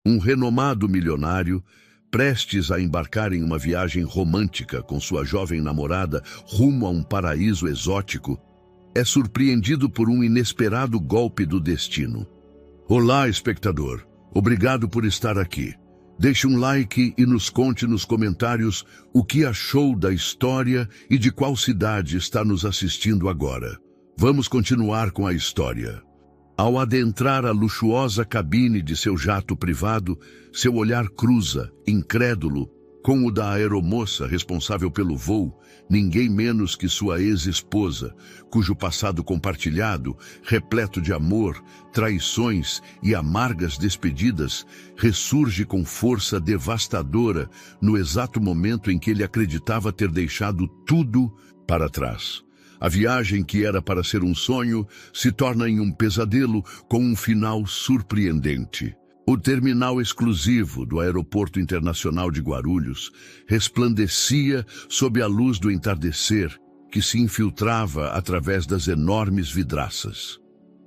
Um renomado milionário, prestes a embarcar em uma viagem romântica com sua jovem namorada rumo a um paraíso exótico, é surpreendido por um inesperado golpe do destino. Olá, espectador. Obrigado por estar aqui. Deixe um like e nos conte nos comentários o que achou da história e de qual cidade está nos assistindo agora. Vamos continuar com a história. Ao adentrar a luxuosa cabine de seu jato privado, seu olhar cruza, incrédulo, com o da aeromoça responsável pelo voo, ninguém menos que sua ex-esposa, cujo passado compartilhado, repleto de amor, traições e amargas despedidas, ressurge com força devastadora no exato momento em que ele acreditava ter deixado tudo para trás. A viagem que era para ser um sonho se torna em um pesadelo com um final surpreendente. O terminal exclusivo do Aeroporto Internacional de Guarulhos resplandecia sob a luz do entardecer que se infiltrava através das enormes vidraças.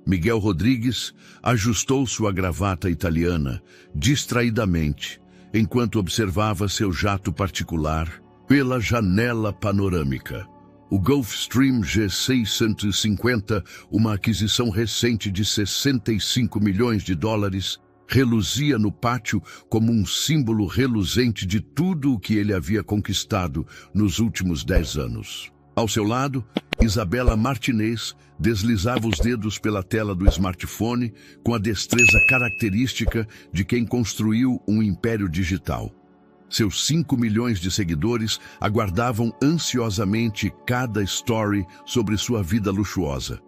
Miguel Rodrigues ajustou sua gravata italiana distraidamente enquanto observava seu jato particular pela janela panorâmica. O Gulfstream G650, uma aquisição recente de 65 milhões de dólares, reluzia no pátio como um símbolo reluzente de tudo o que ele havia conquistado nos últimos 10 anos. Ao seu lado, Isabela Martinez deslizava os dedos pela tela do smartphone com a destreza característica de quem construiu um império digital. Seus 5 milhões de seguidores aguardavam ansiosamente cada story sobre sua vida luxuosa,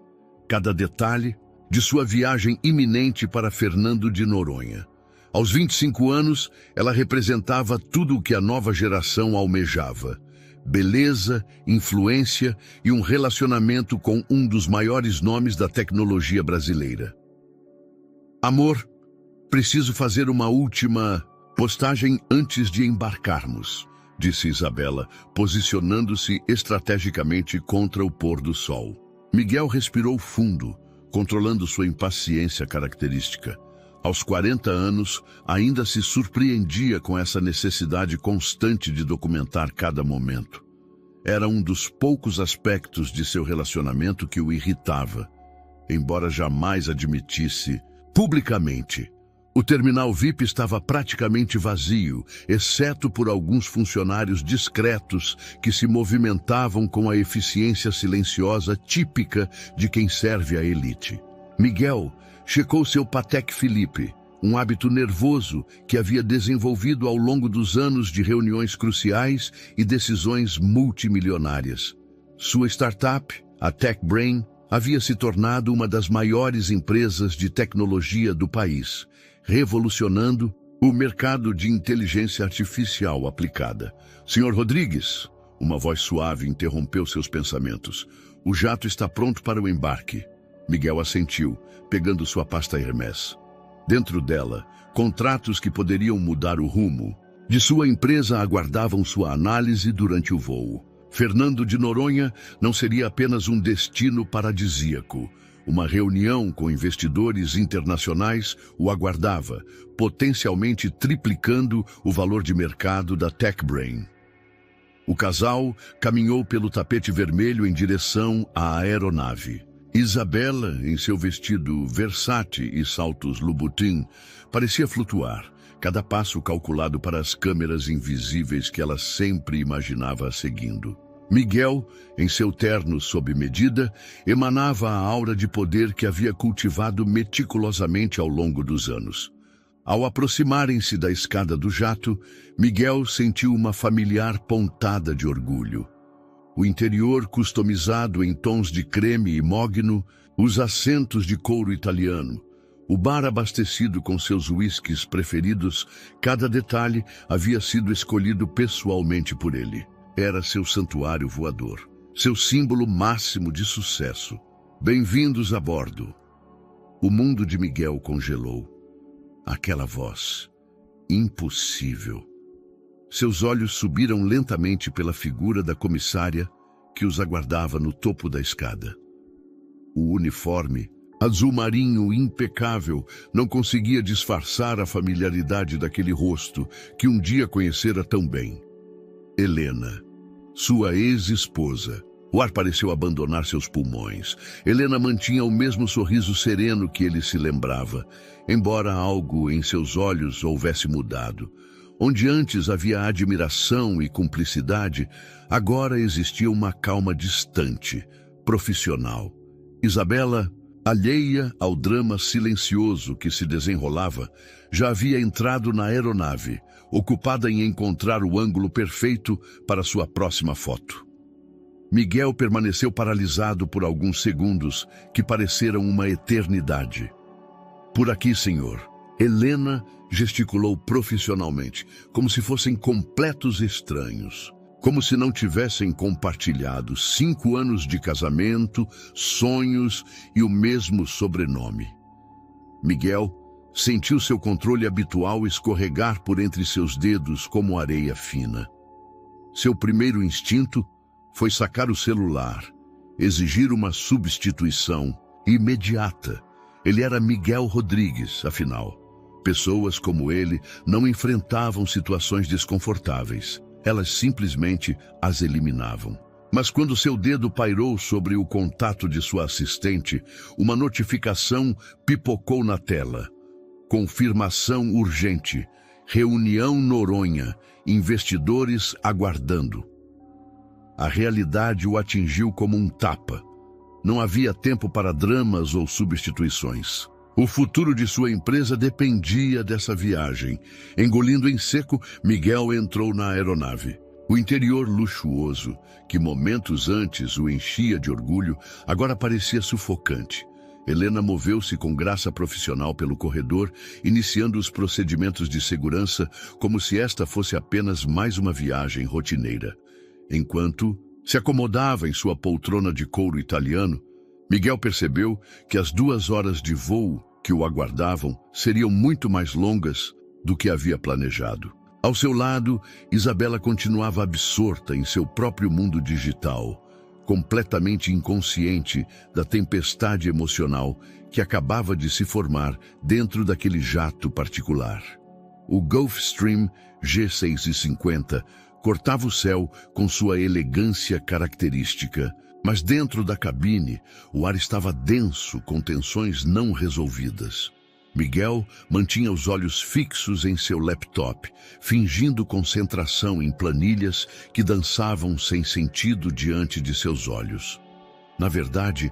cada detalhe de sua viagem iminente para Fernando de Noronha. Aos 25 anos, ela representava tudo o que a nova geração almejava: beleza, influência e um relacionamento com um dos maiores nomes da tecnologia brasileira. Amor, preciso fazer uma última postagem antes de embarcarmos, disse Isabela, posicionando-se estrategicamente contra o pôr do sol. Miguel respirou fundo, controlando sua impaciência característica. Aos 40 anos, ainda se surpreendia com essa necessidade constante de documentar cada momento. Era um dos poucos aspectos de seu relacionamento que o irritava, embora jamais admitisse publicamente. O terminal VIP estava praticamente vazio, exceto por alguns funcionários discretos que se movimentavam com a eficiência silenciosa típica de quem serve à elite. Miguel checou seu Patek Philippe, um hábito nervoso que havia desenvolvido ao longo dos anos de reuniões cruciais e decisões multimilionárias. Sua startup, a TechBrain, havia se tornado uma das maiores empresas de tecnologia do país, revolucionando o mercado de inteligência artificial aplicada. Senhor Rodrigues, uma voz suave interrompeu seus pensamentos. O jato está pronto para o embarque. Miguel assentiu, pegando sua pasta Hermès. Dentro dela, contratos que poderiam mudar o rumo de sua empresa aguardavam sua análise durante o voo. Fernando de Noronha não seria apenas um destino paradisíaco. Uma reunião com investidores internacionais o aguardava, potencialmente triplicando o valor de mercado da TechBrain. O casal caminhou pelo tapete vermelho em direção à aeronave. Isabela, em seu vestido Versace e saltos Louboutin, parecia flutuar, cada passo calculado para as câmeras invisíveis que ela sempre imaginava seguindo. Miguel, em seu terno sob medida, emanava a aura de poder que havia cultivado meticulosamente ao longo dos anos. Ao aproximarem-se da escada do jato, Miguel sentiu uma familiar pontada de orgulho. O interior customizado em tons de creme e mogno, os assentos de couro italiano, o bar abastecido com seus uísques preferidos, cada detalhe havia sido escolhido pessoalmente por ele. Era seu santuário voador, seu símbolo máximo de sucesso. Bem-vindos a bordo. O mundo de Miguel congelou. Aquela voz. Impossível. Seus olhos subiram lentamente pela figura da comissária que os aguardava no topo da escada. O uniforme, Azul marinho impecável não conseguia disfarçar a familiaridade daquele rosto que um dia conhecera tão bem. Helena, sua ex-esposa. O ar pareceu abandonar seus pulmões. Helena mantinha o mesmo sorriso sereno que ele se lembrava, embora algo em seus olhos houvesse mudado. Onde antes havia admiração e cumplicidade, agora existia uma calma distante, profissional. Isabela, alheia ao drama silencioso que se desenrolava, já havia entrado na aeronave, ocupada em encontrar o ângulo perfeito para sua próxima foto. Miguel permaneceu paralisado por alguns segundos que pareceram uma eternidade. Por aqui, senhor. Helena gesticulou profissionalmente, como se fossem completos estranhos. Como se não tivessem compartilhado 5 anos de casamento, sonhos e o mesmo sobrenome. Miguel sentiu seu controle habitual escorregar por entre seus dedos como areia fina. Seu primeiro instinto foi sacar o celular, exigir uma substituição imediata. Ele era Miguel Rodrigues, afinal. Pessoas como ele não enfrentavam situações desconfortáveis. Elas simplesmente as eliminavam. Mas quando seu dedo pairou sobre o contato de sua assistente, uma notificação pipocou na tela. Confirmação urgente. Reunião Noronha. Investidores aguardando. A realidade o atingiu como um tapa. Não havia tempo para dramas ou substituições. O futuro de sua empresa dependia dessa viagem. Engolindo em seco, Miguel entrou na aeronave. O interior luxuoso, que momentos antes o enchia de orgulho, agora parecia sufocante. Helena moveu-se com graça profissional pelo corredor, iniciando os procedimentos de segurança como se esta fosse apenas mais uma viagem rotineira. Enquanto se acomodava em sua poltrona de couro italiano, Miguel percebeu que as 2 horas de voo que o aguardavam seriam muito mais longas do que havia planejado. Ao seu lado, Isabela continuava absorta em seu próprio mundo digital, completamente inconsciente da tempestade emocional que acabava de se formar dentro daquele jato particular. O Gulfstream G650 cortava o céu com sua elegância característica, mas dentro da cabine o ar estava denso com tensões não resolvidas. Miguel mantinha os olhos fixos em seu laptop, fingindo concentração em planilhas que dançavam sem sentido diante de seus olhos. Na verdade,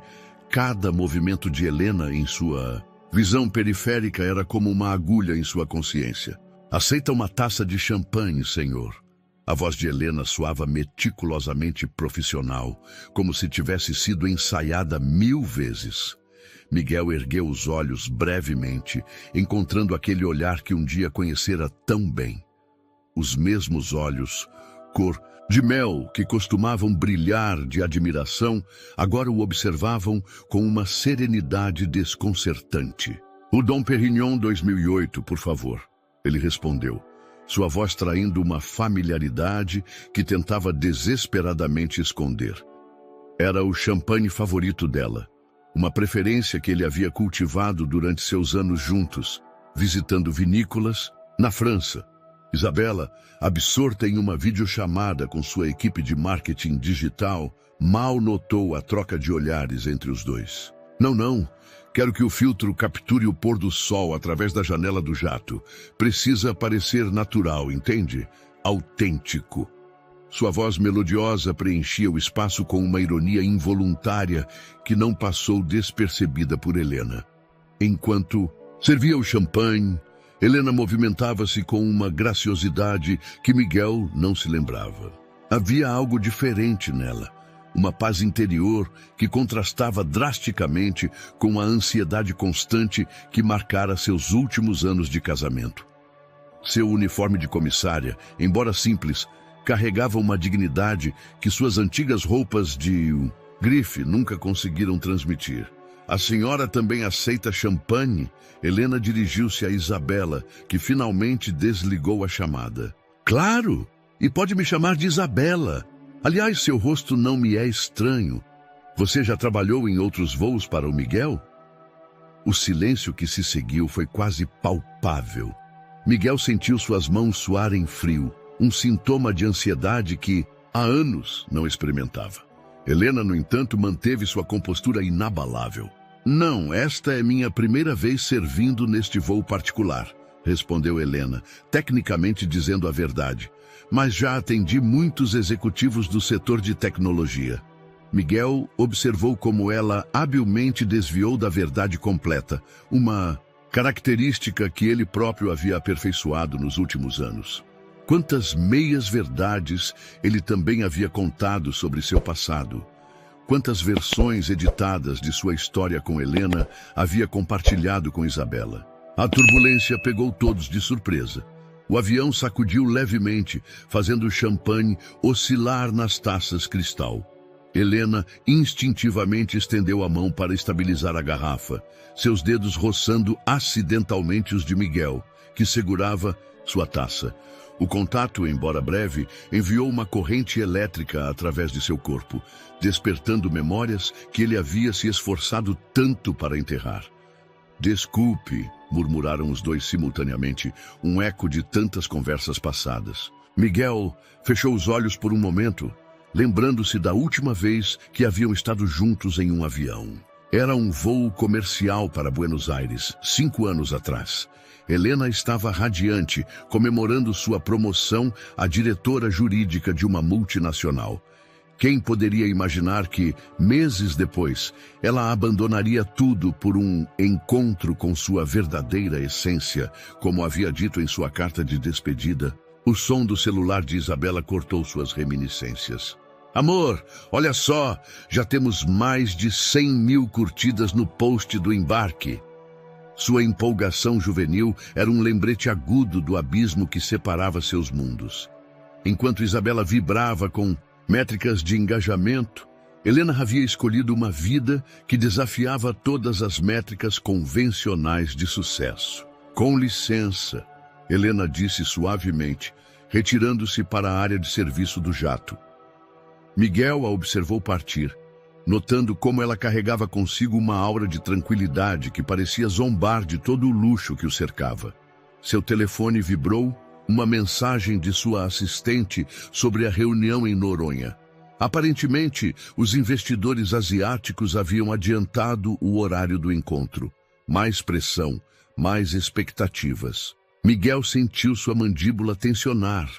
cada movimento de Helena em sua visão periférica era como uma agulha em sua consciência. "Aceita uma taça de champanhe, senhor." A voz de Helena soava meticulosamente profissional, como se tivesse sido ensaiada 1000 vezes. Miguel ergueu os olhos brevemente, encontrando aquele olhar que um dia conhecera tão bem. Os mesmos olhos, cor de mel, que costumavam brilhar de admiração, agora o observavam com uma serenidade desconcertante. "O Dom Perignon 2008, por favor," ele respondeu, sua voz traindo uma familiaridade que tentava desesperadamente esconder. Era o champanhe favorito dela, uma preferência que ele havia cultivado durante seus anos juntos, visitando vinícolas na França. Isabela, absorta em uma videochamada com sua equipe de marketing digital, mal notou a troca de olhares entre os dois. Não. Quero que o filtro capture o pôr do sol através da janela do jato. Precisa parecer natural, entende? Autêntico." Sua voz melodiosa preenchia o espaço com uma ironia involuntária que não passou despercebida por Helena. Enquanto servia o champanhe, Helena movimentava-se com uma graciosidade que Miguel não se lembrava. Havia algo diferente nela. Uma paz interior que contrastava drasticamente com a ansiedade constante que marcara seus últimos anos de casamento. Seu uniforme de comissária, embora simples, carregava uma dignidade que suas antigas roupas de grife nunca conseguiram transmitir. "A senhora também aceita champanhe?" Helena dirigiu-se a Isabela, que finalmente desligou a chamada. "Claro! E pode me chamar de Isabela. Aliás, seu rosto não me é estranho. Você já trabalhou em outros voos para o Miguel?" O silêncio que se seguiu foi quase palpável. Miguel sentiu suas mãos suarem frio, um sintoma de ansiedade que, há anos, não experimentava. Helena, no entanto, manteve sua compostura inabalável. Não, esta é minha primeira vez servindo neste voo particular, respondeu Helena, tecnicamente dizendo a verdade. Mas já atendi muitos executivos do setor de tecnologia. Miguel observou como ela habilmente desviou da verdade completa, uma característica que ele próprio havia aperfeiçoado nos últimos anos. Quantas meias-verdades ele também havia contado sobre seu passado. Quantas versões editadas de sua história com Helena havia compartilhado com Isabela. A turbulência pegou todos de surpresa. O avião sacudiu levemente, fazendo o champanhe oscilar nas taças cristal. Helena instintivamente estendeu a mão para estabilizar a garrafa, seus dedos roçando acidentalmente os de Miguel, que segurava sua taça. O contato, embora breve, enviou uma corrente elétrica através de seu corpo, despertando memórias que ele havia se esforçado tanto para enterrar. Desculpe, murmuraram os dois simultaneamente, um eco de tantas conversas passadas. Miguel fechou os olhos por um momento, lembrando-se da última vez que haviam estado juntos em um avião. Era um voo comercial para Buenos Aires, 5 anos atrás. Helena estava radiante, comemorando sua promoção à diretora jurídica de uma multinacional. Quem poderia imaginar que, meses depois, ela abandonaria tudo por um encontro com sua verdadeira essência, como havia dito em sua carta de despedida? O som do celular de Isabela cortou suas reminiscências. Amor, olha só, já temos mais de 100 mil curtidas no post do embarque. Sua empolgação juvenil era um lembrete agudo do abismo que separava seus mundos. Enquanto Isabela vibrava com métricas de engajamento, Helena havia escolhido uma vida que desafiava todas as métricas convencionais de sucesso. Com licença, Helena disse suavemente, retirando-se para a área de serviço do jato. Miguel a observou partir, notando como ela carregava consigo uma aura de tranquilidade que parecia zombar de todo o luxo que o cercava. Seu telefone vibrou, uma mensagem de sua assistente sobre a reunião em Noronha. Aparentemente, os investidores asiáticos haviam adiantado o horário do encontro. Mais pressão, mais expectativas. Miguel sentiu sua mandíbula tensionar,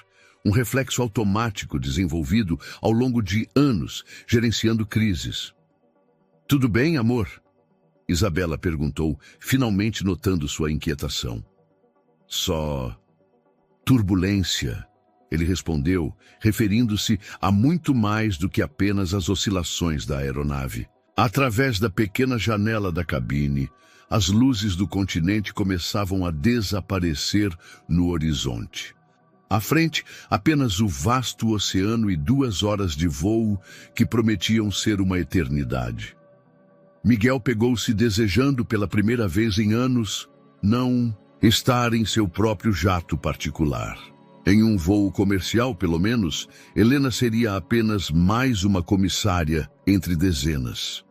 um reflexo automático desenvolvido ao longo de anos, gerenciando crises. Tudo bem, amor? Isabela perguntou, finalmente notando sua inquietação. Só turbulência, ele respondeu, referindo-se a muito mais do que apenas as oscilações da aeronave. Através da pequena janela da cabine, as luzes do continente começavam a desaparecer no horizonte. À frente, apenas o vasto oceano e 2 horas de voo que prometiam ser uma eternidade. Miguel pegou-se desejando pela primeira vez em anos não estar em seu próprio jato particular. Em um voo comercial, pelo menos, Helena seria apenas mais uma comissária entre dezenas.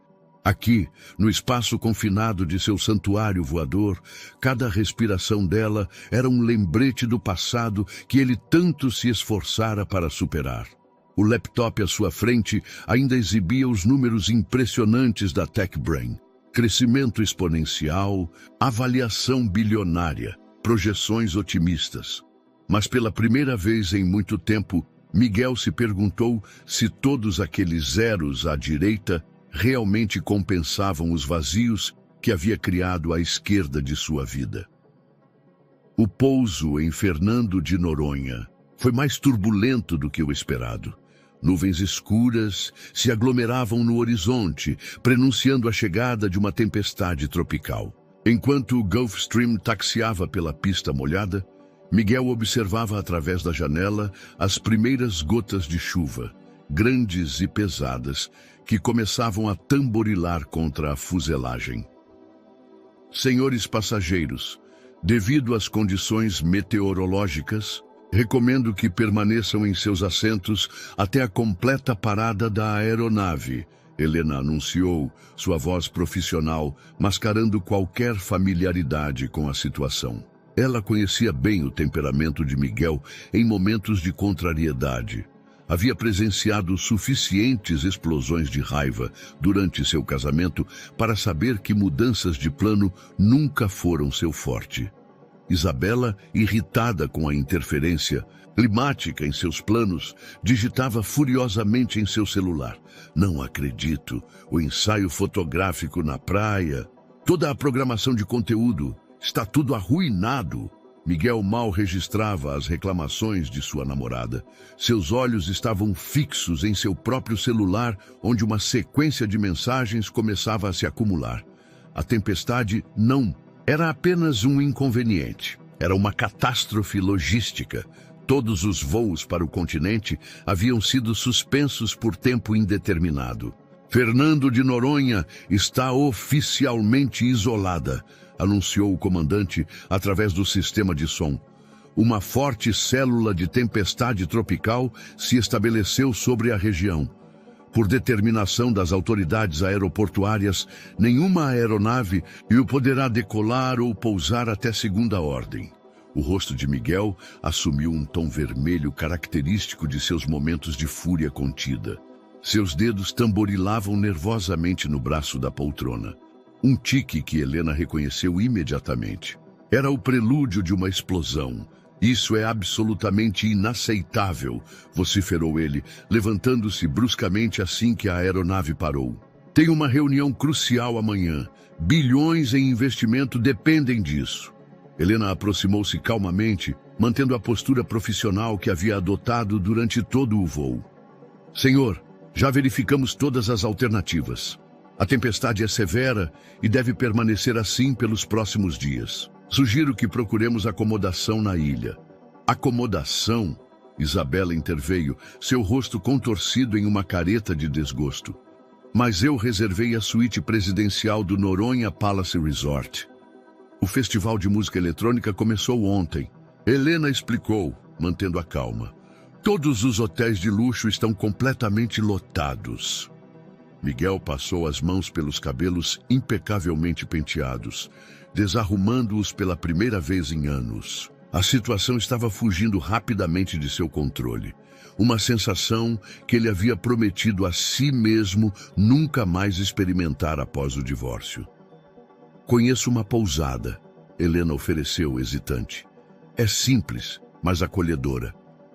Aqui, no espaço confinado de seu santuário voador, cada respiração dela era um lembrete do passado que ele tanto se esforçara para superar. O laptop à sua frente ainda exibia os números impressionantes da TechBrain. Crescimento exponencial, avaliação bilionária, projeções otimistas. Mas pela primeira vez em muito tempo, Miguel se perguntou se todos aqueles zeros à direita realmente compensavam os vazios que havia criado à esquerda de sua vida. O pouso em Fernando de Noronha foi mais turbulento do que o esperado. Nuvens escuras se aglomeravam no horizonte, prenunciando a chegada de uma tempestade tropical. Enquanto o Gulfstream taxiava pela pista molhada, Miguel observava através da janela as primeiras gotas de chuva, grandes e pesadas, que começavam a tamborilar contra a fuselagem. Senhores passageiros, devido às condições meteorológicas, recomendo que permaneçam em seus assentos até a completa parada da aeronave, Helena anunciou, sua voz profissional mascarando qualquer familiaridade com a situação. Ela conhecia bem o temperamento de Miguel em momentos de contrariedade. Havia presenciado suficientes explosões de raiva durante seu casamento para saber que mudanças de plano nunca foram seu forte. Isabela, irritada com a interferência climática em seus planos, digitava furiosamente em seu celular. Não acredito, o ensaio fotográfico na praia, toda a programação de conteúdo, está tudo arruinado. Miguel mal registrava as reclamações de sua namorada. Seus olhos estavam fixos em seu próprio celular, onde uma sequência de mensagens começava a se acumular. A tempestade não era apenas um inconveniente, era uma catástrofe logística. Todos os voos para o continente haviam sido suspensos por tempo indeterminado. Fernando de Noronha está oficialmente isolada, anunciou o comandante através do sistema de som. Uma forte célula de tempestade tropical se estabeleceu sobre a região. Por determinação das autoridades aeroportuárias, nenhuma aeronave o poderá decolar ou pousar até segunda ordem. O rosto de Miguel assumiu um tom vermelho característico de seus momentos de fúria contida. Seus dedos tamborilavam nervosamente no braço da poltrona. Um tique que Helena reconheceu imediatamente. Era o prelúdio de uma explosão. Isso é absolutamente inaceitável, vociferou ele, levantando-se bruscamente assim que a aeronave parou. Tem uma reunião crucial amanhã. Bilhões em investimento dependem disso. Helena aproximou-se calmamente, mantendo a postura profissional que havia adotado durante todo o voo. Senhor, já verificamos todas as alternativas. A tempestade é severa e deve permanecer assim pelos próximos dias. Sugiro que procuremos acomodação na ilha. Acomodação? Isabela interveio, seu rosto contorcido em uma careta de desgosto. Mas eu reservei a suíte presidencial do Noronha Palace Resort. O festival de música eletrônica começou ontem. Helena explicou, mantendo a calma. Todos os hotéis de luxo estão completamente lotados. Miguel passou as mãos pelos cabelos impecavelmente penteados, desarrumando-os pela primeira vez em anos. A situação estava fugindo rapidamente de seu controle. Uma sensação que ele havia prometido a si mesmo nunca mais experimentar após o divórcio. Conheço uma pousada, Helena ofereceu hesitante. É simples, mas acolhedora.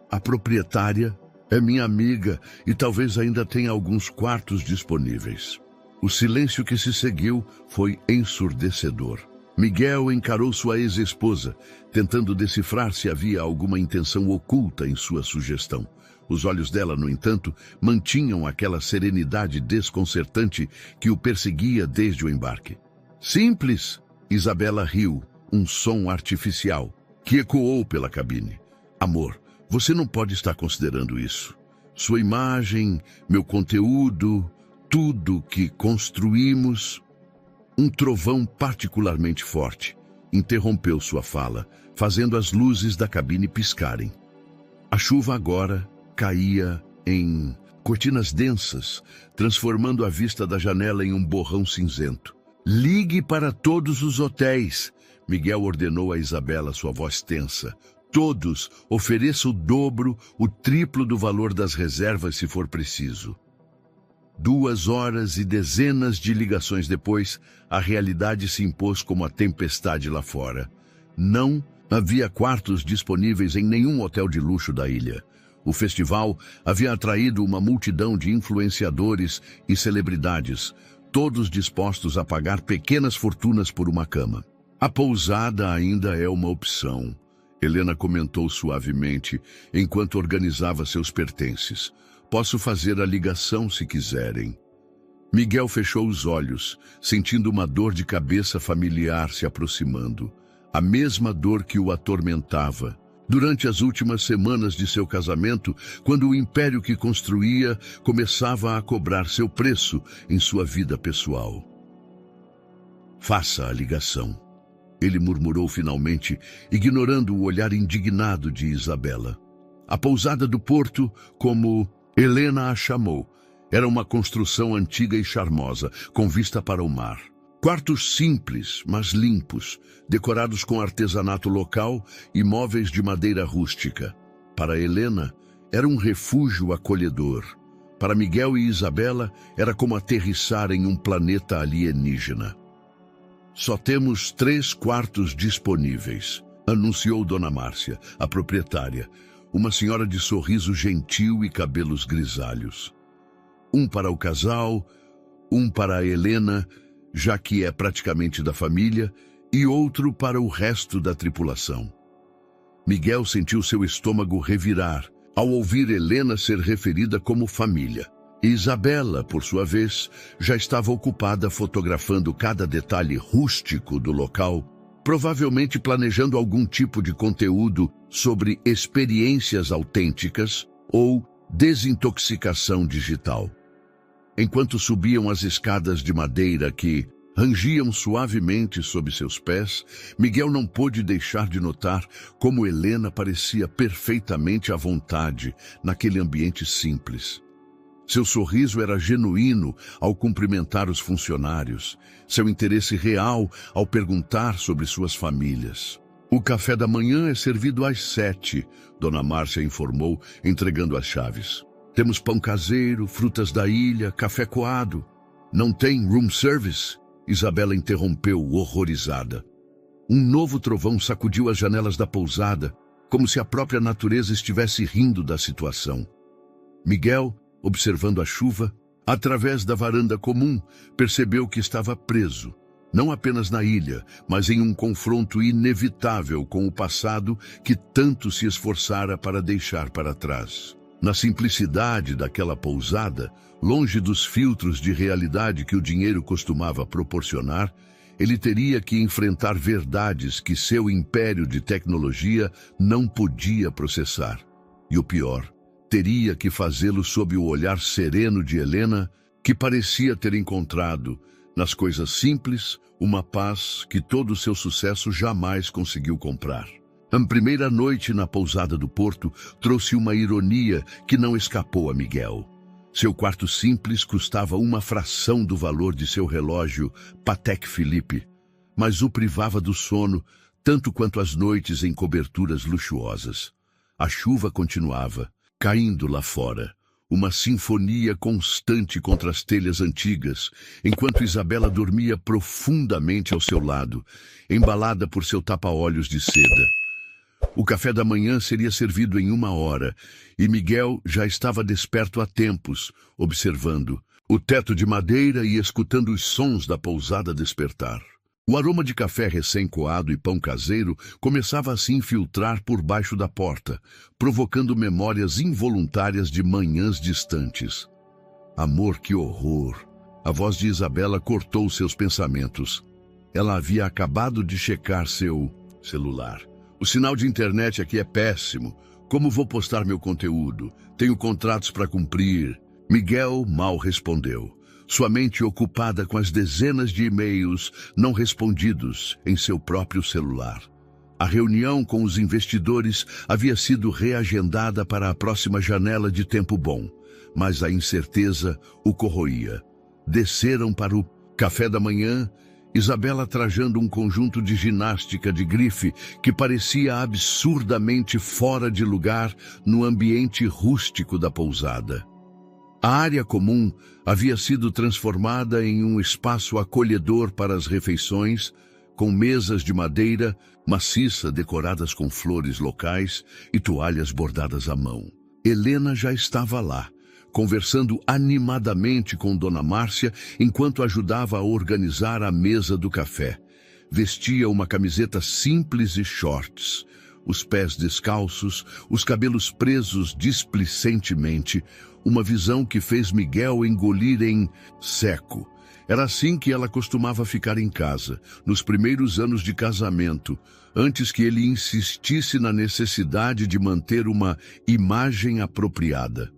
A proprietária é minha amiga e talvez ainda tenha alguns quartos disponíveis. O silêncio que se seguiu foi ensurdecedor. Miguel encarou sua ex-esposa, tentando decifrar se havia alguma intenção oculta em sua sugestão. Os olhos dela, no entanto, mantinham aquela serenidade desconcertante que o perseguia desde o embarque. Simples, Isabela riu, um som artificial, que ecoou pela cabine. Amor, você não pode estar considerando isso. Sua imagem, meu conteúdo, tudo que construímos. Um trovão particularmente forte interrompeu sua fala, fazendo as luzes da cabine piscarem. A chuva agora caía em cortinas densas, transformando a vista da janela em um borrão cinzento. Ligue para todos os hotéis, Miguel ordenou a Isabela, sua voz tensa. Todos, ofereça o dobro, o triplo do valor das reservas se for preciso. 2 horas e dezenas de ligações depois, a realidade se impôs como a tempestade lá fora. Não havia quartos disponíveis em nenhum hotel de luxo da ilha. O festival havia atraído uma multidão de influenciadores e celebridades, todos dispostos a pagar pequenas fortunas por uma cama. A pousada ainda é uma opção, Helena comentou suavemente, enquanto organizava seus pertences. Posso fazer a ligação se quiserem. Miguel fechou os olhos, sentindo uma dor de cabeça familiar se aproximando. A mesma dor que o atormentava. Durante as últimas semanas de seu casamento, quando o império que construía começava a cobrar seu preço em sua vida pessoal. Faça a ligação, ele murmurou finalmente, ignorando o olhar indignado de Isabela. A pousada do porto, como Helena a chamou, Era uma construção antiga e charmosa, com vista para o mar. Quartos simples, mas limpos, decorados com artesanato local e móveis de madeira rústica. Para Helena, era um refúgio acolhedor. Para Miguel e Isabela, era como aterrissar em um planeta alienígena. Só temos 3 quartos disponíveis, anunciou Dona Márcia, a proprietária, uma senhora de sorriso gentil e cabelos grisalhos. Um para o casal, um para a Helena, já que é praticamente da família, e outro para o resto da tripulação. Miguel sentiu seu estômago revirar ao ouvir Helena ser referida como família. Isabela, por sua vez, já estava ocupada fotografando cada detalhe rústico do local, provavelmente planejando algum tipo de conteúdo sobre experiências autênticas ou desintoxicação digital. Enquanto subiam as escadas de madeira que rangiam suavemente sob seus pés, Miguel não pôde deixar de notar como Helena parecia perfeitamente à vontade naquele ambiente simples. Seu sorriso era genuíno ao cumprimentar os funcionários, seu interesse real ao perguntar sobre suas famílias. O café da manhã é servido às 7, Dona Márcia informou, entregando as chaves. Temos pão caseiro, frutas da ilha, café coado. Não tem room service? Isabela interrompeu, horrorizada. Um novo trovão sacudiu as janelas da pousada, como se a própria natureza estivesse rindo da situação. Miguel, observando a chuva, através da varanda comum, percebeu que estava preso, não apenas na ilha, mas em um confronto inevitável com o passado que tanto se esforçara para deixar para trás. Na simplicidade daquela pousada, longe dos filtros de realidade que o dinheiro costumava proporcionar, ele teria que enfrentar verdades que seu império de tecnologia não podia processar. E o pior, teria que fazê-lo sob o olhar sereno de Helena, que parecia ter encontrado, nas coisas simples, uma paz que todo o seu sucesso jamais conseguiu comprar. A primeira noite na pousada do Porto trouxe uma ironia que não escapou a Miguel. Seu quarto simples custava uma fração do valor de seu relógio Patek Philippe, mas o privava do sono tanto quanto as noites em coberturas luxuosas. A chuva continuava, caindo lá fora, uma sinfonia constante contra as telhas antigas, enquanto Isabela dormia profundamente ao seu lado, embalada por seu tapa-olhos de seda. O café da manhã seria servido em 1 hora, e Miguel já estava desperto há tempos, observando o teto de madeira e escutando os sons da pousada despertar. O aroma de café recém-coado e pão caseiro começava a se infiltrar por baixo da porta, provocando memórias involuntárias de manhãs distantes. Amor, que horror! A voz de Isabela cortou seus pensamentos. Ela havia acabado de checar seu celular. O sinal de internet aqui é péssimo. Como vou postar meu conteúdo? Tenho contratos para cumprir. Miguel mal respondeu, sua mente ocupada com as dezenas de e-mails não respondidos em seu próprio celular. A reunião com os investidores havia sido reagendada para a próxima janela de tempo bom, mas a incerteza o corroía. Desceram para o café da manhã, Isabela trajando um conjunto de ginástica de grife que parecia absurdamente fora de lugar no ambiente rústico da pousada. A área comum havia sido transformada em um espaço acolhedor para as refeições, com mesas de madeira maciça decoradas com flores locais e toalhas bordadas à mão. Helena já estava lá, conversando animadamente com Dona Márcia enquanto ajudava a organizar a mesa do café. Vestia uma camiseta simples e shorts, os pés descalços, os cabelos presos displicentemente, uma visão que fez Miguel engolir em seco. Era assim que ela costumava ficar em casa, nos primeiros anos de casamento, antes que ele insistisse na necessidade de manter uma imagem apropriada.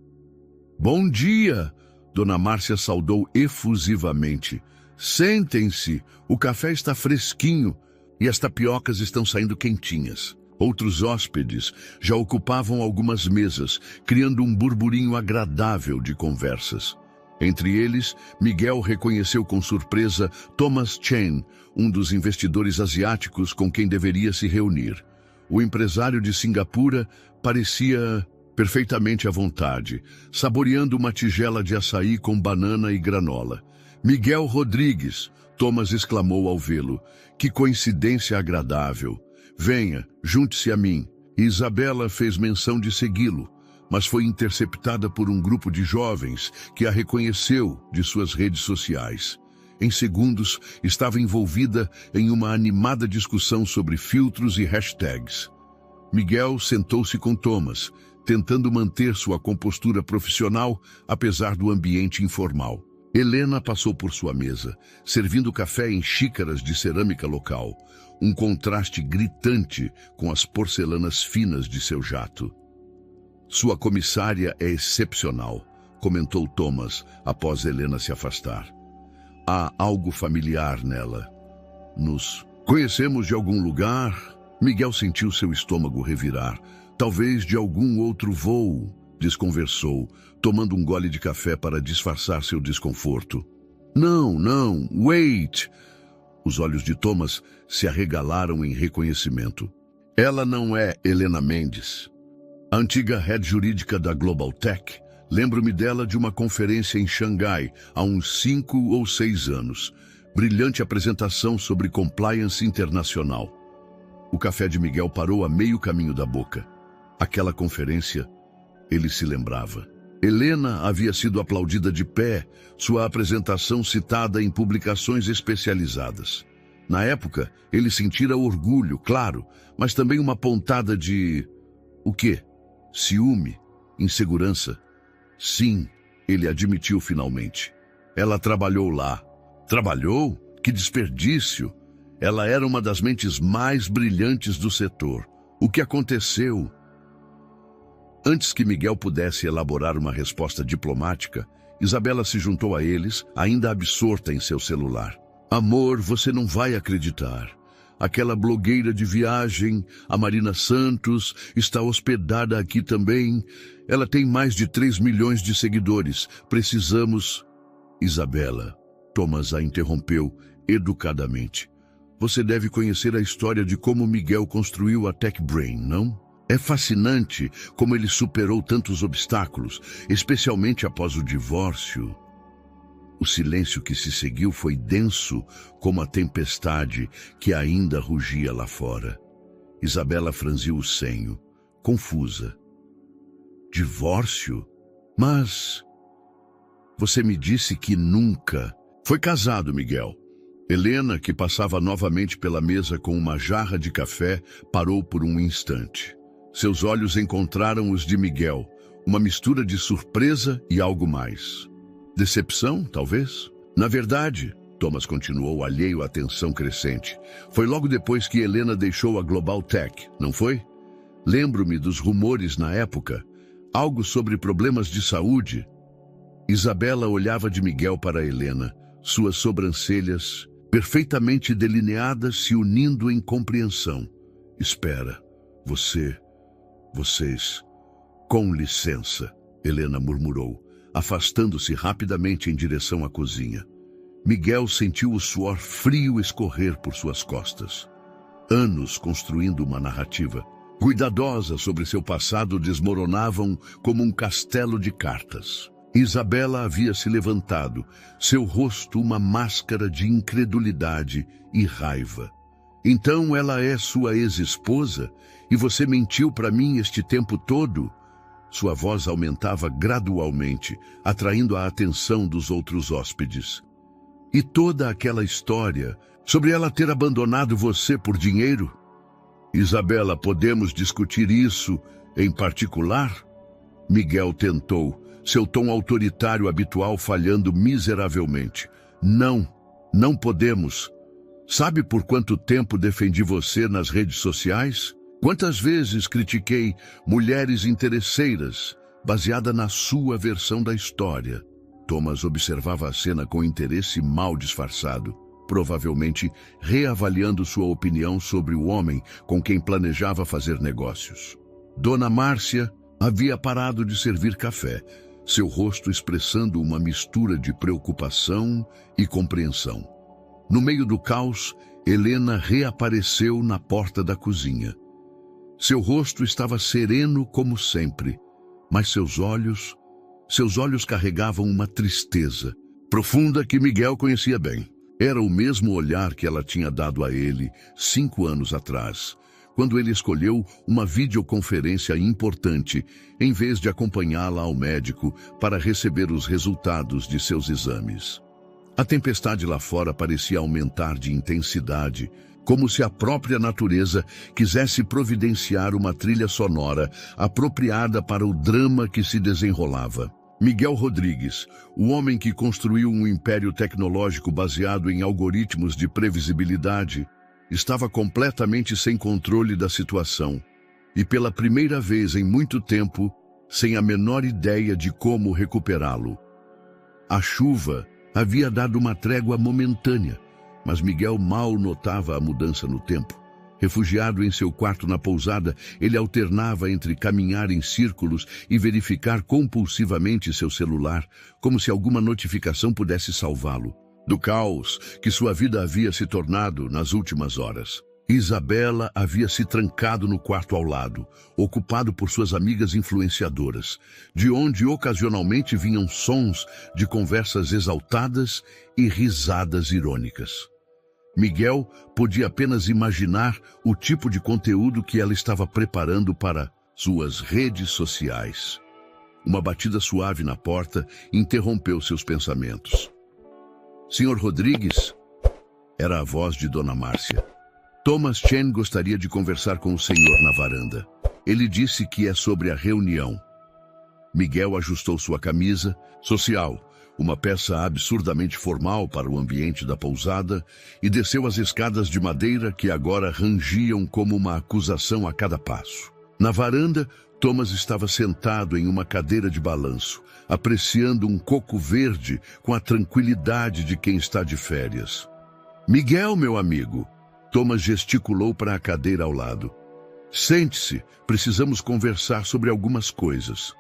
"Bom dia!" Dona Márcia saudou efusivamente. "Sentem-se, o café está fresquinho e as tapiocas estão saindo quentinhas." Outros hóspedes já ocupavam algumas mesas, criando um burburinho agradável de conversas. Entre eles, Miguel reconheceu com surpresa Thomas Chen, um dos investidores asiáticos com quem deveria se reunir. O empresário de Singapura parecia perfeitamente à vontade, saboreando uma tigela de açaí com banana e granola. Miguel Rodrigues, Thomas exclamou ao vê-lo. Que coincidência agradável. Venha, junte-se a mim. Isabela fez menção de segui-lo, mas foi interceptada por um grupo de jovens que a reconheceu de suas redes sociais. Em segundos, estava envolvida em uma animada discussão sobre filtros e hashtags. Miguel sentou-se com Thomas, tentando manter sua compostura profissional, apesar do ambiente informal. Helena passou por sua mesa, servindo café em xícaras de cerâmica local, um contraste gritante com as porcelanas finas de seu jato. Sua comissária é excepcional, comentou Thomas após Helena se afastar. Há algo familiar nela. Nos conhecemos de algum lugar? Miguel sentiu seu estômago revirar. Talvez de algum outro voo, desconversou, tomando um gole de café para disfarçar seu desconforto. Não, wait! Os olhos de Thomas se arregalaram em reconhecimento. Ela não é Helena Mendes. A antiga head jurídica da Global Tech. Lembro-me dela de uma conferência em Xangai há uns 5 ou 6 anos. Brilhante apresentação sobre compliance internacional. O café de Miguel parou a meio caminho da boca. Aquela conferência, ele se lembrava. Helena havia sido aplaudida de pé, sua apresentação citada em publicações especializadas. Na época, ele sentira orgulho, claro, mas também uma pontada de... o quê? Ciúme? Insegurança? Sim, ele admitiu finalmente. Ela trabalhou lá. Trabalhou? Que desperdício! Ela era uma das mentes mais brilhantes do setor. O que aconteceu? Antes que Miguel pudesse elaborar uma resposta diplomática, Isabela se juntou a eles, ainda absorta em seu celular. Amor, você não vai acreditar. Aquela blogueira de viagem, a Marina Santos, está hospedada aqui também. Ela tem mais de 3 milhões de seguidores. Precisamos... Isabela, Thomas a interrompeu educadamente. Você deve conhecer a história de como Miguel construiu a Tech Brain, não? É fascinante como ele superou tantos obstáculos, especialmente após o divórcio. O silêncio que se seguiu foi denso como a tempestade que ainda rugia lá fora. Isabela franziu o senho, confusa. Divórcio? Mas... Você me disse que nunca... Foi casado, Miguel. Helena, que passava novamente pela mesa com uma jarra de café, parou por um instante. Seus olhos encontraram os de Miguel, uma mistura de surpresa e algo mais. Decepção, talvez? Na verdade, Thomas continuou alheio à tensão crescente. Foi logo depois que Helena deixou a Global Tech, não foi? Lembro-me dos rumores na época. Algo sobre problemas de saúde. Isabela olhava de Miguel para Helena, suas sobrancelhas perfeitamente delineadas se unindo em compreensão. Espera, vocês... Com licença, Helena murmurou, afastando-se rapidamente em direção à cozinha. Miguel sentiu o suor frio escorrer por suas costas. Anos construindo uma narrativa cuidadosa sobre seu passado desmoronavam como um castelo de cartas. Isabela havia se levantado, seu rosto uma máscara de incredulidade e raiva. Então ela é sua ex-esposa e você mentiu para mim este tempo todo? Sua voz aumentava gradualmente, atraindo a atenção dos outros hóspedes. E toda aquela história sobre ela ter abandonado você por dinheiro? Isabela, podemos discutir isso em particular? Miguel tentou, seu tom autoritário habitual falhando miseravelmente. Não podemos. Sabe por quanto tempo defendi você nas redes sociais? Quantas vezes critiquei mulheres interesseiras, baseada na sua versão da história? Thomas observava a cena com interesse mal disfarçado, provavelmente reavaliando sua opinião sobre o homem com quem planejava fazer negócios. Dona Márcia havia parado de servir café, seu rosto expressando uma mistura de preocupação e compreensão. No meio do caos, Helena reapareceu na porta da cozinha. Seu rosto estava sereno como sempre, mas seus olhos carregavam uma tristeza profunda que Miguel conhecia bem. Era o mesmo olhar que ela tinha dado a ele 5 anos atrás, quando ele escolheu uma videoconferência importante, em vez de acompanhá-la ao médico para receber os resultados de seus exames. A tempestade lá fora parecia aumentar de intensidade, como se a própria natureza quisesse providenciar uma trilha sonora apropriada para o drama que se desenrolava. Miguel Rodrigues, o homem que construiu um império tecnológico baseado em algoritmos de previsibilidade, estava completamente sem controle da situação e, pela primeira vez em muito tempo, sem a menor ideia de como recuperá-lo. A chuva havia dado uma trégua momentânea, mas Miguel mal notava a mudança no tempo. Refugiado em seu quarto na pousada, ele alternava entre caminhar em círculos e verificar compulsivamente seu celular, como se alguma notificação pudesse salvá-lo do caos que sua vida havia se tornado nas últimas horas. Isabela havia se trancado no quarto ao lado, ocupado por suas amigas influenciadoras, de onde ocasionalmente vinham sons de conversas exaltadas e risadas irônicas. Miguel podia apenas imaginar o tipo de conteúdo que ela estava preparando para suas redes sociais. Uma batida suave na porta interrompeu seus pensamentos. Senhor Rodrigues? Era a voz de Dona Márcia. Thomas Chen gostaria de conversar com o senhor na varanda. Ele disse que é sobre a reunião. Miguel ajustou sua camisa social, uma peça absurdamente formal para o ambiente da pousada, e desceu as escadas de madeira que agora rangiam como uma acusação a cada passo. Na varanda, Thomas estava sentado em uma cadeira de balanço, apreciando um coco verde com a tranquilidade de quem está de férias. Miguel, meu amigo, Thomas gesticulou para a cadeira ao lado. Sente-se, precisamos conversar sobre algumas coisas.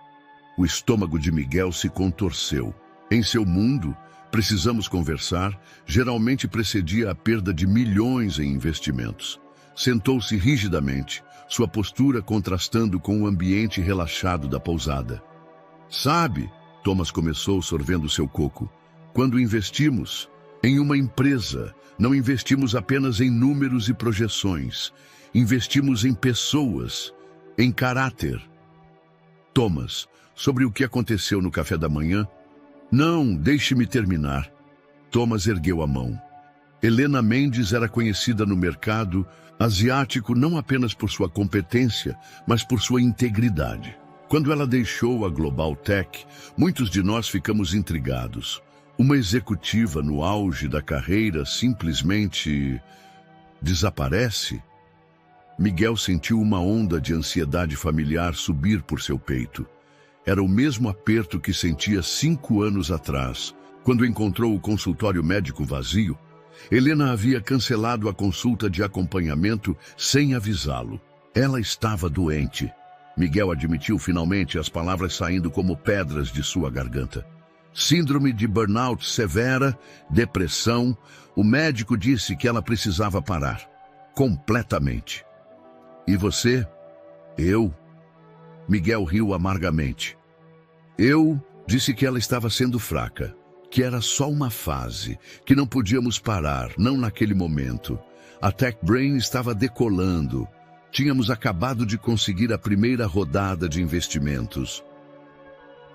O estômago de Miguel se contorceu. Em seu mundo, precisamos conversar, geralmente precedia a perda de milhões em investimentos. Sentou-se rigidamente, sua postura contrastando com o ambiente relaxado da pousada. Sabe, Thomas começou sorvendo seu coco, quando investimos em uma empresa, não investimos apenas em números e projeções. Investimos em pessoas, em caráter. Thomas, sobre o que aconteceu no café da manhã? Não, deixe-me terminar. Thomas ergueu a mão. Helena Mendes era conhecida no mercado asiático não apenas por sua competência, mas por sua integridade. Quando ela deixou a Global Tech, muitos de nós ficamos intrigados. Uma executiva no auge da carreira simplesmente desaparece? Miguel sentiu uma onda de ansiedade familiar subir por seu peito. Era o mesmo aperto que sentia 5 anos atrás, quando encontrou o consultório médico vazio. Helena havia cancelado a consulta de acompanhamento sem avisá-lo. Ela estava doente. Miguel admitiu finalmente, as palavras saindo como pedras de sua garganta. Síndrome de burnout severa, depressão. O médico disse que ela precisava parar. Completamente. E você? Eu? Miguel riu amargamente. Eu disse que ela estava sendo fraca, que era só uma fase, que não podíamos parar, não naquele momento. A Tech Brain estava decolando. Tínhamos acabado de conseguir a primeira rodada de investimentos.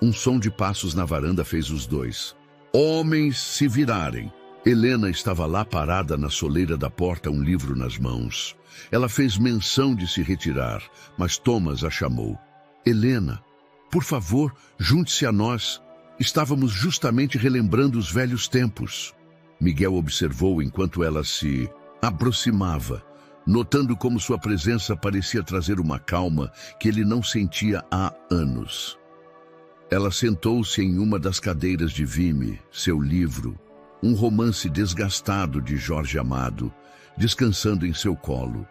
Um som de passos na varanda fez os dois homens se virarem. Helena estava lá parada na soleira da porta, um livro nas mãos. Ela fez menção de se retirar, mas Thomas a chamou. Helena, por favor, junte-se a nós. Estávamos justamente relembrando os velhos tempos. Miguel observou enquanto ela se aproximava, notando como sua presença parecia trazer uma calma que ele não sentia há anos. Ela sentou-se em uma das cadeiras de Vime, seu livro, um romance desgastado de Jorge Amado, descansando em seu colo.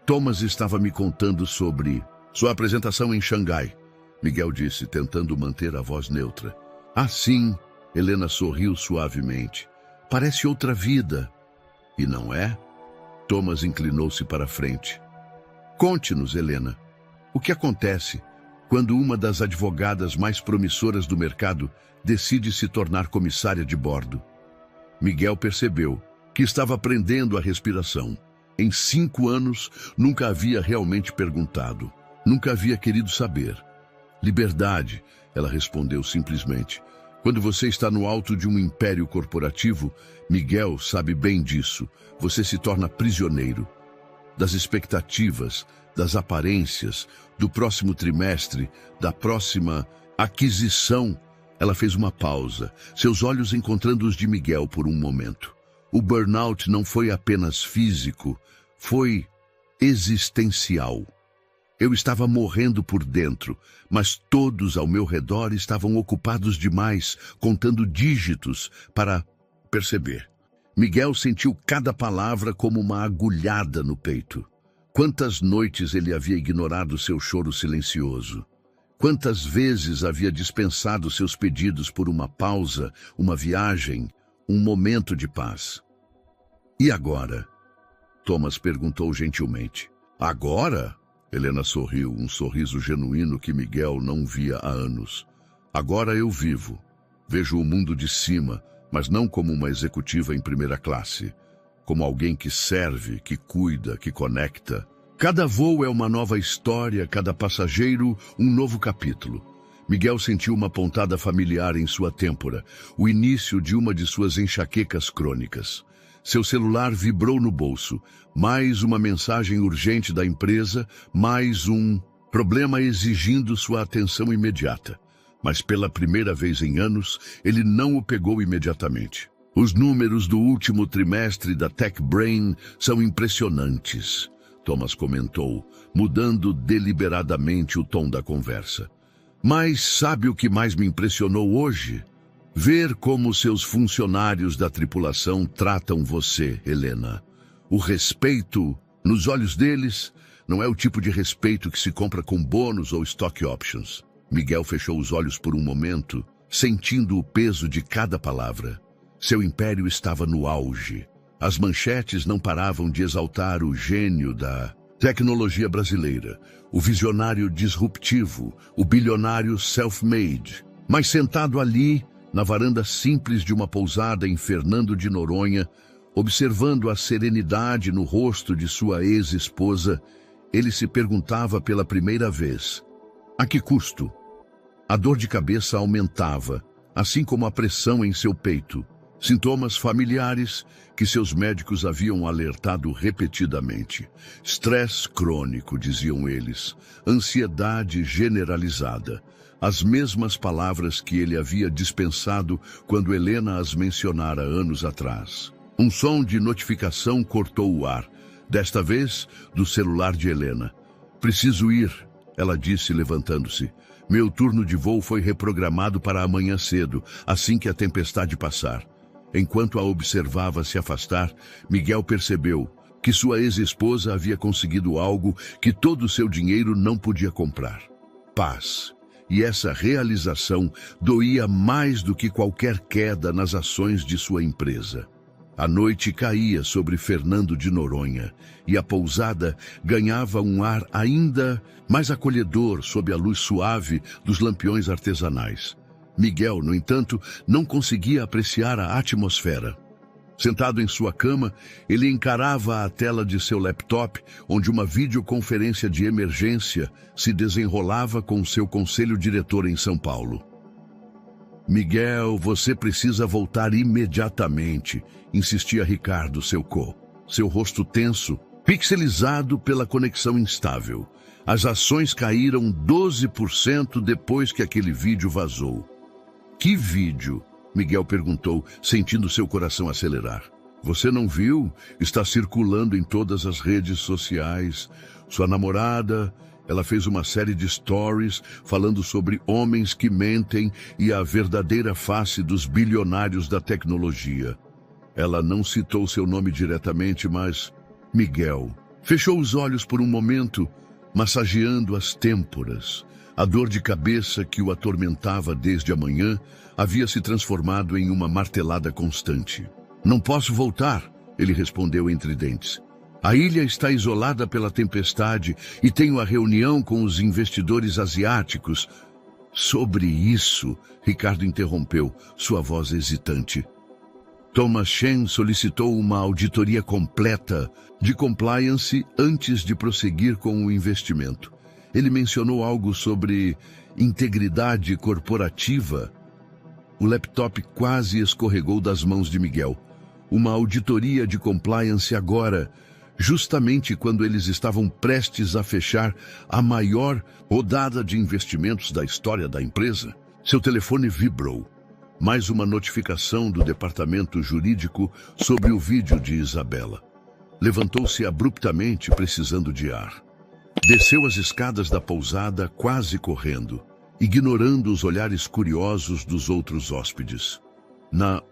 Thomas estava me contando sobre sua apresentação em Xangai. Miguel disse, tentando manter a voz neutra. Ah, sim, Helena sorriu suavemente. Parece outra vida. E não é? Thomas inclinou-se para a frente. Conte-nos, Helena, o que acontece quando uma das advogadas mais promissoras do mercado decide se tornar comissária de bordo? Miguel percebeu que estava prendendo a respiração. Em 5 anos, nunca havia realmente perguntado. Nunca havia querido saber. Liberdade, ela respondeu simplesmente. Quando você está no alto de um império corporativo, Miguel sabe bem disso, você se torna prisioneiro das expectativas, das aparências, do próximo trimestre, da próxima aquisição. Ela fez uma pausa, seus olhos encontrando os de Miguel por um momento. O burnout não foi apenas físico, foi existencial. Eu estava morrendo por dentro, mas todos ao meu redor estavam ocupados demais, contando dígitos para perceber. Miguel sentiu cada palavra como uma agulhada no peito. Quantas noites ele havia ignorado seu choro silencioso? Quantas vezes havia dispensado seus pedidos por uma pausa, uma viagem, um momento de paz? E agora? Thomas perguntou gentilmente. Agora? Helena sorriu, um sorriso genuíno que Miguel não via há anos. Agora eu vivo. Vejo o mundo de cima, mas não como uma executiva em primeira classe. Como alguém que serve, que cuida, que conecta. Cada voo é uma nova história, cada passageiro um novo capítulo. Miguel sentiu uma pontada familiar em sua têmpora, o início de uma de suas enxaquecas crônicas. Seu celular vibrou no bolso. Mais uma mensagem urgente da empresa, mais um problema exigindo sua atenção imediata. Mas pela primeira vez em anos, ele não o pegou imediatamente. Os números do último trimestre da TechBrain são impressionantes, Thomas comentou, mudando deliberadamente o tom da conversa. Mas sabe o que mais me impressionou hoje? Ver como seus funcionários da tripulação tratam você, Helena. O respeito, nos olhos deles, não é o tipo de respeito que se compra com bônus ou stock options. Miguel fechou os olhos por um momento, sentindo o peso de cada palavra. Seu império estava no auge. As manchetes não paravam de exaltar o gênio da tecnologia brasileira, o visionário disruptivo, o bilionário self-made. Mas sentado ali, na varanda simples de uma pousada em Fernando de Noronha, observando a serenidade no rosto de sua ex-esposa, ele se perguntava pela primeira vez: a que custo? A dor de cabeça aumentava, assim como a pressão em seu peito. Sintomas familiares que seus médicos haviam alertado repetidamente. Estresse crônico, diziam eles. Ansiedade generalizada. As mesmas palavras que ele havia dispensado quando Helena as mencionara anos atrás. Um som de notificação cortou o ar, desta vez do celular de Helena. Preciso ir, ela disse levantando-se. Meu turno de voo foi reprogramado para amanhã cedo, assim que a tempestade passar. Enquanto a observava se afastar, Miguel percebeu que sua ex-esposa havia conseguido algo que todo o seu dinheiro não podia comprar: paz. E essa realização doía mais do que qualquer queda nas ações de sua empresa. A noite caía sobre Fernando de Noronha e a pousada ganhava um ar ainda mais acolhedor sob a luz suave dos lampiões artesanais. Miguel, no entanto, não conseguia apreciar a atmosfera. Sentado em sua cama, ele encarava a tela de seu laptop, onde uma videoconferência de emergência se desenrolava com seu conselho diretor em São Paulo. Miguel, você precisa voltar imediatamente, insistia Ricardo, seu rosto tenso, pixelizado pela conexão instável. As ações caíram 12% depois que aquele vídeo vazou. Que vídeo? Miguel perguntou, sentindo seu coração acelerar. Você não viu? Está circulando em todas as redes sociais. Sua namorada, ela fez uma série de stories falando sobre homens que mentem e a verdadeira face dos bilionários da tecnologia. Ela não citou seu nome diretamente, mas Miguel fechou os olhos por um momento, massageando as têmporas. A dor de cabeça que o atormentava desde a manhã havia se transformado em uma martelada constante. Não posso voltar, ele respondeu entre dentes. A ilha está isolada pela tempestade e tenho a reunião com os investidores asiáticos. Sobre isso, Ricardo interrompeu, sua voz hesitante. Thomas Shen solicitou uma auditoria completa de compliance antes de prosseguir com o investimento. Ele mencionou algo sobre integridade corporativa. O laptop quase escorregou das mãos de Miguel. Uma auditoria de compliance agora, justamente quando eles estavam prestes a fechar a maior rodada de investimentos da história da empresa. Seu telefone vibrou. Mais uma notificação do departamento jurídico sobre o vídeo de Isabela. Levantou-se abruptamente, precisando de ar. Desceu as escadas da pousada, quase correndo, ignorando os olhares curiosos dos outros hóspedes. Na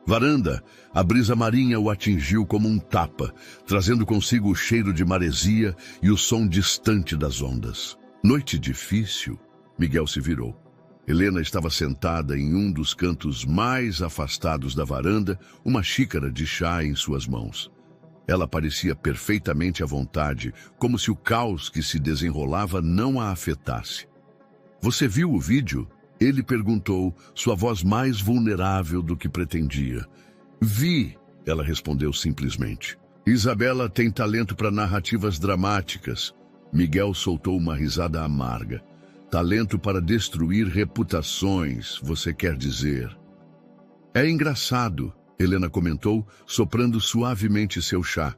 varanda, a brisa marinha o atingiu como um tapa, trazendo consigo o cheiro de maresia e o som distante das ondas. Noite difícil, Miguel se virou. Helena estava sentada em um dos cantos mais afastados da varanda, uma xícara de chá em suas mãos. Ela parecia perfeitamente à vontade, como se o caos que se desenrolava não a afetasse. Você viu o vídeo? Ele perguntou, sua voz mais vulnerável do que pretendia. Vi, ela respondeu simplesmente. Isabela tem talento para narrativas dramáticas. Miguel soltou uma risada amarga. Talento para destruir reputações, você quer dizer. É engraçado, Helena comentou, soprando suavemente seu chá.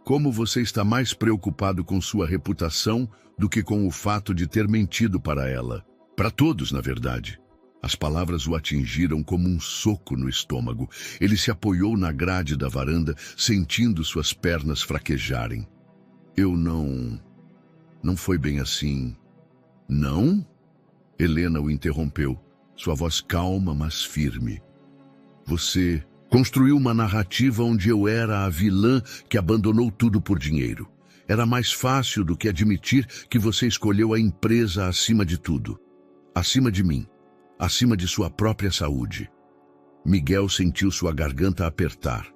Como você está mais preocupado com sua reputação do que com o fato de ter mentido para ela. Para todos, na verdade. As palavras o atingiram como um soco no estômago. Ele se apoiou na grade da varanda, sentindo suas pernas fraquejarem. Não foi bem assim. Não? Helena o interrompeu, sua voz calma, mas firme. Você construiu uma narrativa onde eu era a vilã que abandonou tudo por dinheiro. Era mais fácil do que admitir que você escolheu a empresa acima de tudo. Acima de mim. Acima de sua própria saúde. Miguel sentiu sua garganta apertar.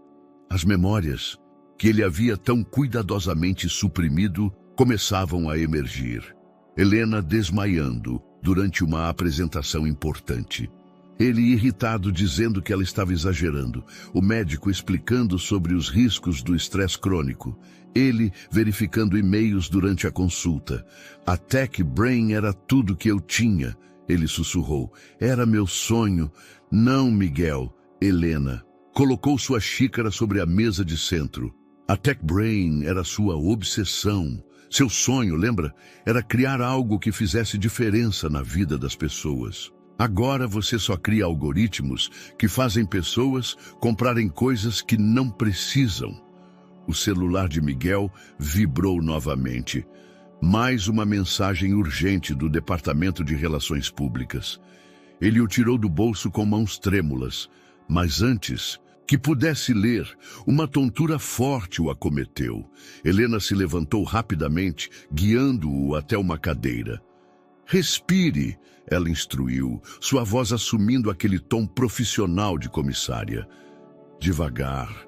As memórias, que ele havia tão cuidadosamente suprimido, começavam a emergir. Helena desmaiando durante uma apresentação importante. Ele irritado dizendo que ela estava exagerando. O médico explicando sobre os riscos do estresse crônico. Ele verificando e-mails durante a consulta. A Tech Brain era tudo que eu tinha, ele sussurrou. Era meu sonho. Não, Miguel. Helena colocou sua xícara sobre a mesa de centro. A Tech Brain era sua obsessão. Seu sonho, lembra? Era criar algo que fizesse diferença na vida das pessoas. Agora você só cria algoritmos que fazem pessoas comprarem coisas que não precisam. O celular de Miguel vibrou novamente. Mais uma mensagem urgente do Departamento de Relações Públicas. Ele o tirou do bolso com mãos trêmulas, mas antes que pudesse ler, uma tontura forte o acometeu. Helena se levantou rapidamente, guiando-o até uma cadeira. Respire, ela instruiu, sua voz assumindo aquele tom profissional de comissária. Devagar.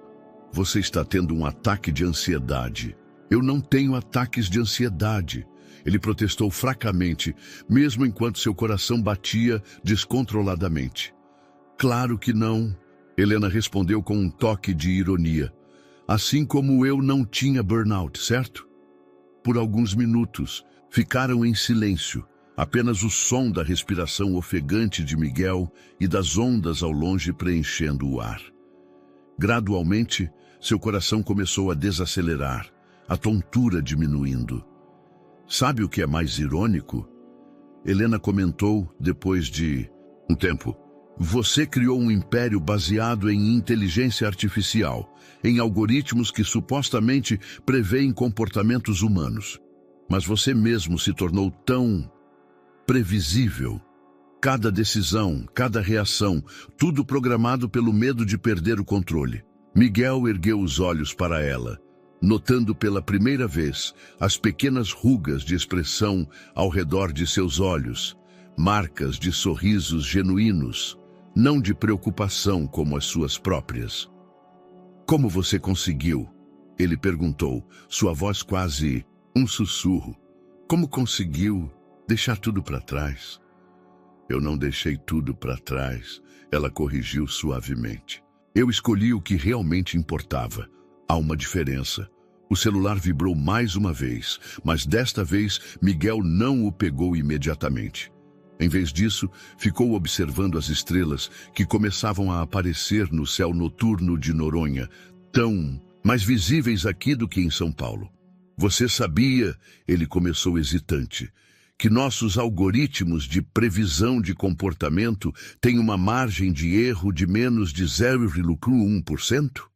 Você está tendo um ataque de ansiedade. Eu não tenho ataques de ansiedade. Ele protestou fracamente, mesmo enquanto seu coração batia descontroladamente. Claro que não. Helena respondeu com um toque de ironia. Assim como eu não tinha burnout, certo? Por alguns minutos, ficaram em silêncio. Apenas o som da respiração ofegante de Miguel e das ondas ao longe preenchendo o ar. Gradualmente, seu coração começou a desacelerar, a tontura diminuindo. Sabe o que é mais irônico? Helena comentou depois de um tempo. Você criou um império baseado em inteligência artificial, em algoritmos que supostamente preveem comportamentos humanos. Mas você mesmo se tornou tão previsível. Cada decisão, cada reação, tudo programado pelo medo de perder o controle. Miguel ergueu os olhos para ela. notando pela primeira vez as pequenas rugas de expressão ao redor de seus olhos, marcas de sorrisos genuínos, não de preocupação como as suas próprias. "Como você conseguiu?" ele perguntou, sua voz quase um sussurro. "Como conseguiu deixar tudo para trás?" "Eu não deixei tudo para trás", ela corrigiu suavemente. "Eu escolhi o que realmente importava. Há uma diferença." O celular vibrou mais uma vez, mas desta vez Miguel não o pegou imediatamente. Em vez disso, ficou observando as estrelas que começavam a aparecer no céu noturno de Noronha, tão mais visíveis aqui do que em São Paulo. "Você sabia", ele começou hesitante, "que nossos algoritmos de previsão de comportamento têm uma margem de erro de menos de 0,1%?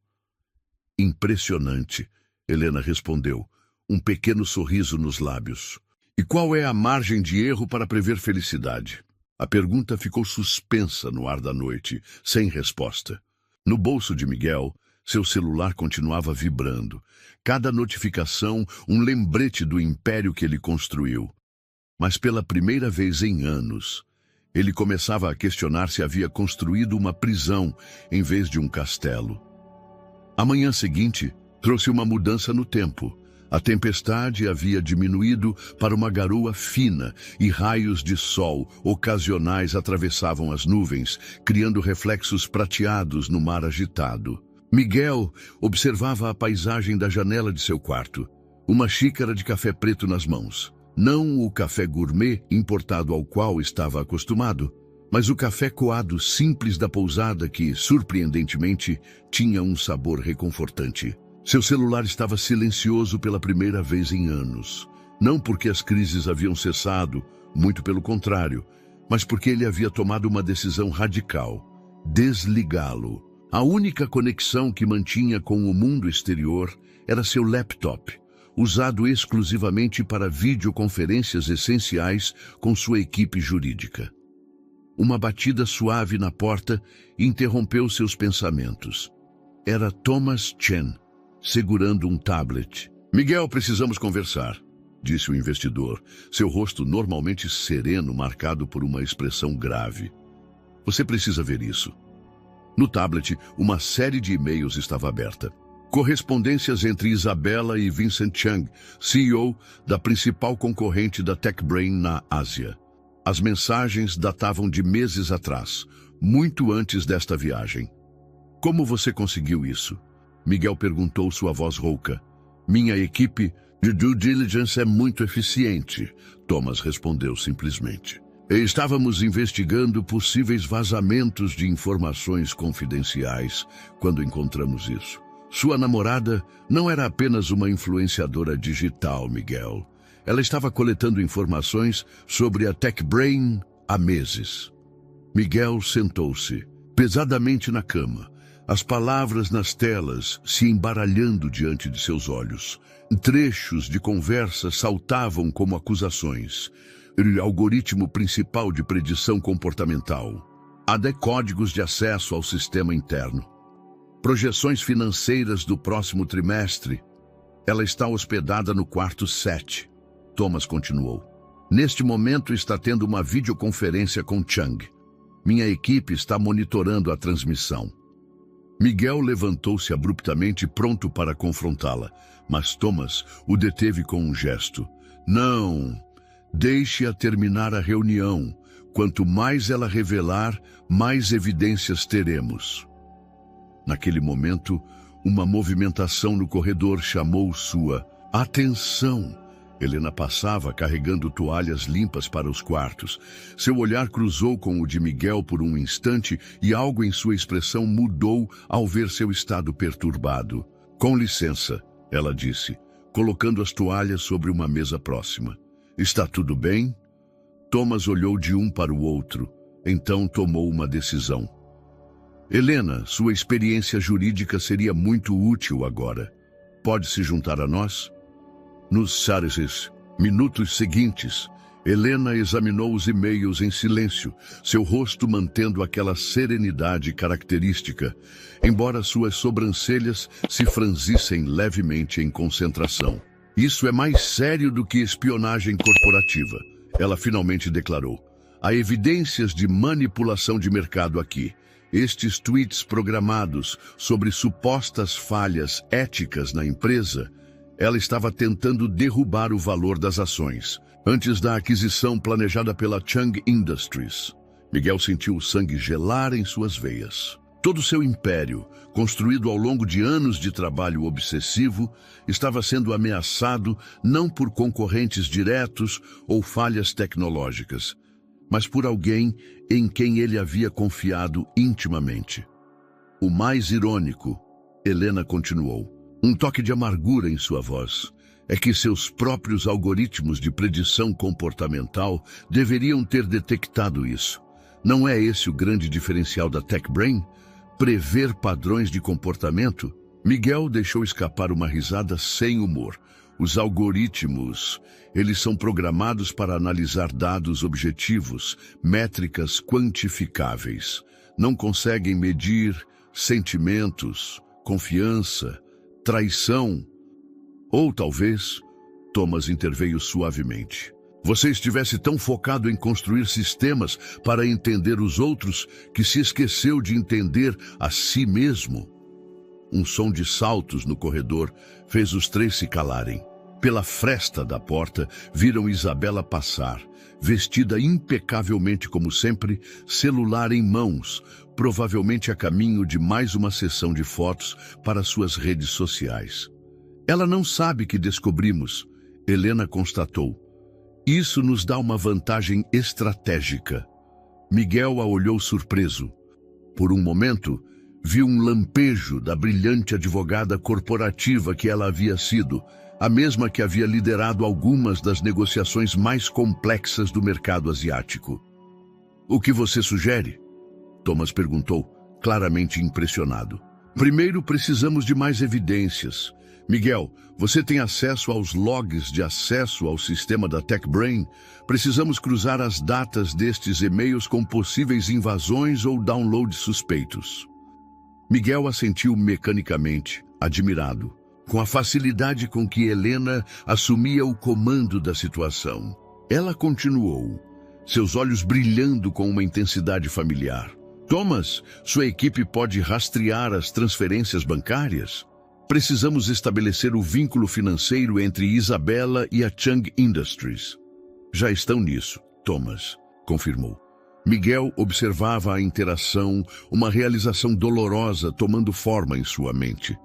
"Impressionante", Helena respondeu, um pequeno sorriso nos lábios. "E qual é a margem de erro para prever felicidade?" A pergunta ficou suspensa no ar da noite, sem resposta. No bolso de Miguel, seu celular continuava vibrando. Cada notificação, um lembrete do império que ele construiu. Mas pela primeira vez em anos, ele começava a questionar se havia construído uma prisão em vez de um castelo. A manhã seguinte trouxe uma mudança no tempo. A tempestade havia diminuído para uma garoa fina e raios de sol ocasionais atravessavam as nuvens, criando reflexos prateados no mar agitado. Miguel observava a paisagem da janela de seu quarto, uma xícara de café preto nas mãos. Não o café gourmet importado ao qual estava acostumado, mas o café coado simples da pousada que, surpreendentemente, tinha um sabor reconfortante. Seu celular estava silencioso pela primeira vez em anos. Não porque as crises haviam cessado, muito pelo contrário, mas porque ele havia tomado uma decisão radical: desligá-lo. A única conexão que mantinha com o mundo exterior era seu laptop, usado exclusivamente para videoconferências essenciais com sua equipe jurídica. Uma batida suave na porta interrompeu seus pensamentos. Era Thomas Chen, segurando um tablet. "Miguel, precisamos conversar", disse o investidor, seu rosto normalmente sereno marcado por uma expressão grave. "Você precisa ver isso." No tablet, uma série de e-mails estava aberta. Correspondências entre Isabela e Vincent Chang, CEO da principal concorrente da TechBrain na Ásia. As mensagens datavam de meses atrás, muito antes desta viagem. "Como você conseguiu isso?" Miguel perguntou, sua voz rouca. "Minha equipe de due diligence é muito eficiente", Thomas respondeu simplesmente. "Estávamos investigando possíveis vazamentos de informações confidenciais quando encontramos isso. Sua namorada não era apenas uma influenciadora digital, Miguel. Ela estava coletando informações sobre a TechBrain há meses." Miguel sentou-se, pesadamente na cama, as palavras nas telas se embaralhando diante de seus olhos. Trechos de conversa saltavam como acusações. O algoritmo principal de predição comportamental. AD códigos de acesso ao sistema interno. Projeções financeiras do próximo trimestre. Ela está hospedada no quarto 7. Thomas continuou. "Neste momento está tendo uma videoconferência com Chang. Minha equipe está monitorando a transmissão." Miguel levantou-se abruptamente, pronto para confrontá-la, mas Thomas o deteve com um gesto. "Não, deixe-a terminar a reunião. Quanto mais ela revelar, mais evidências teremos." Naquele momento, uma movimentação no corredor chamou sua atenção. Helena passava carregando toalhas limpas para os quartos. Seu olhar cruzou com o de Miguel por um instante e algo em sua expressão mudou ao ver seu estado perturbado. "Com licença", ela disse, colocando as toalhas sobre uma mesa próxima. "Está tudo bem?" Thomas olhou de um para o outro, então tomou uma decisão. "Helena, sua experiência jurídica seria muito útil agora. Pode se juntar a nós?" Nos minutos seguintes, Helena examinou os e-mails em silêncio, seu rosto mantendo aquela serenidade característica, embora suas sobrancelhas se franzissem levemente em concentração. Isso é mais sério do que espionagem corporativa, ela finalmente declarou. Há evidências de manipulação de mercado aqui. Estes tweets programados sobre supostas falhas éticas na empresa, ela estava tentando derrubar o valor das ações. Antes da aquisição planejada pela Chang Industries, Miguel sentiu o sangue gelar em suas veias. Todo seu império, construído ao longo de anos de trabalho obsessivo, estava sendo ameaçado não por concorrentes diretos ou falhas tecnológicas, mas por alguém em quem ele havia confiado intimamente. O mais irônico, Helena continuou, um toque de amargura em sua voz, é que seus próprios algoritmos de predição comportamental deveriam ter detectado isso. Não é esse o grande diferencial da TechBrain? Prever padrões de comportamento? Miguel deixou escapar uma risada sem humor. Os algoritmos, eles são programados para analisar dados objetivos, métricas quantificáveis. Não conseguem medir sentimentos, confiança, traição. Ou talvez, Thomas interveio suavemente. Você estivesse tão focado em construir sistemas para entender os outros que se esqueceu de entender a si mesmo. Um som de saltos no corredor fez os três se calarem. Pela fresta da porta, viram Isabela passar, vestida impecavelmente como sempre, celular em mãos, provavelmente a caminho de mais uma sessão de fotos para suas redes sociais. Ela não sabe que descobrimos, Helena constatou. Isso nos dá uma vantagem estratégica. Miguel a olhou surpreso. Por um momento, viu um lampejo da brilhante advogada corporativa que ela havia sido, a mesma que havia liderado algumas das negociações mais complexas do mercado asiático. O que você sugere? Thomas perguntou, claramente impressionado. Primeiro, precisamos de mais evidências. Miguel, você tem acesso aos logs de acesso ao sistema da TechBrain? Precisamos cruzar as datas destes e-mails com possíveis invasões ou downloads suspeitos. Miguel assentiu mecanicamente, admirado, com a facilidade com que Helena assumia o comando da situação. Ela continuou, seus olhos brilhando com uma intensidade familiar. Thomas, sua equipe pode rastrear as transferências bancárias? Precisamos estabelecer o vínculo financeiro entre Isabela e a Chang Industries. Já estão nisso, Thomas confirmou. Miguel observava a interação, uma realização dolorosa tomando forma em sua mente.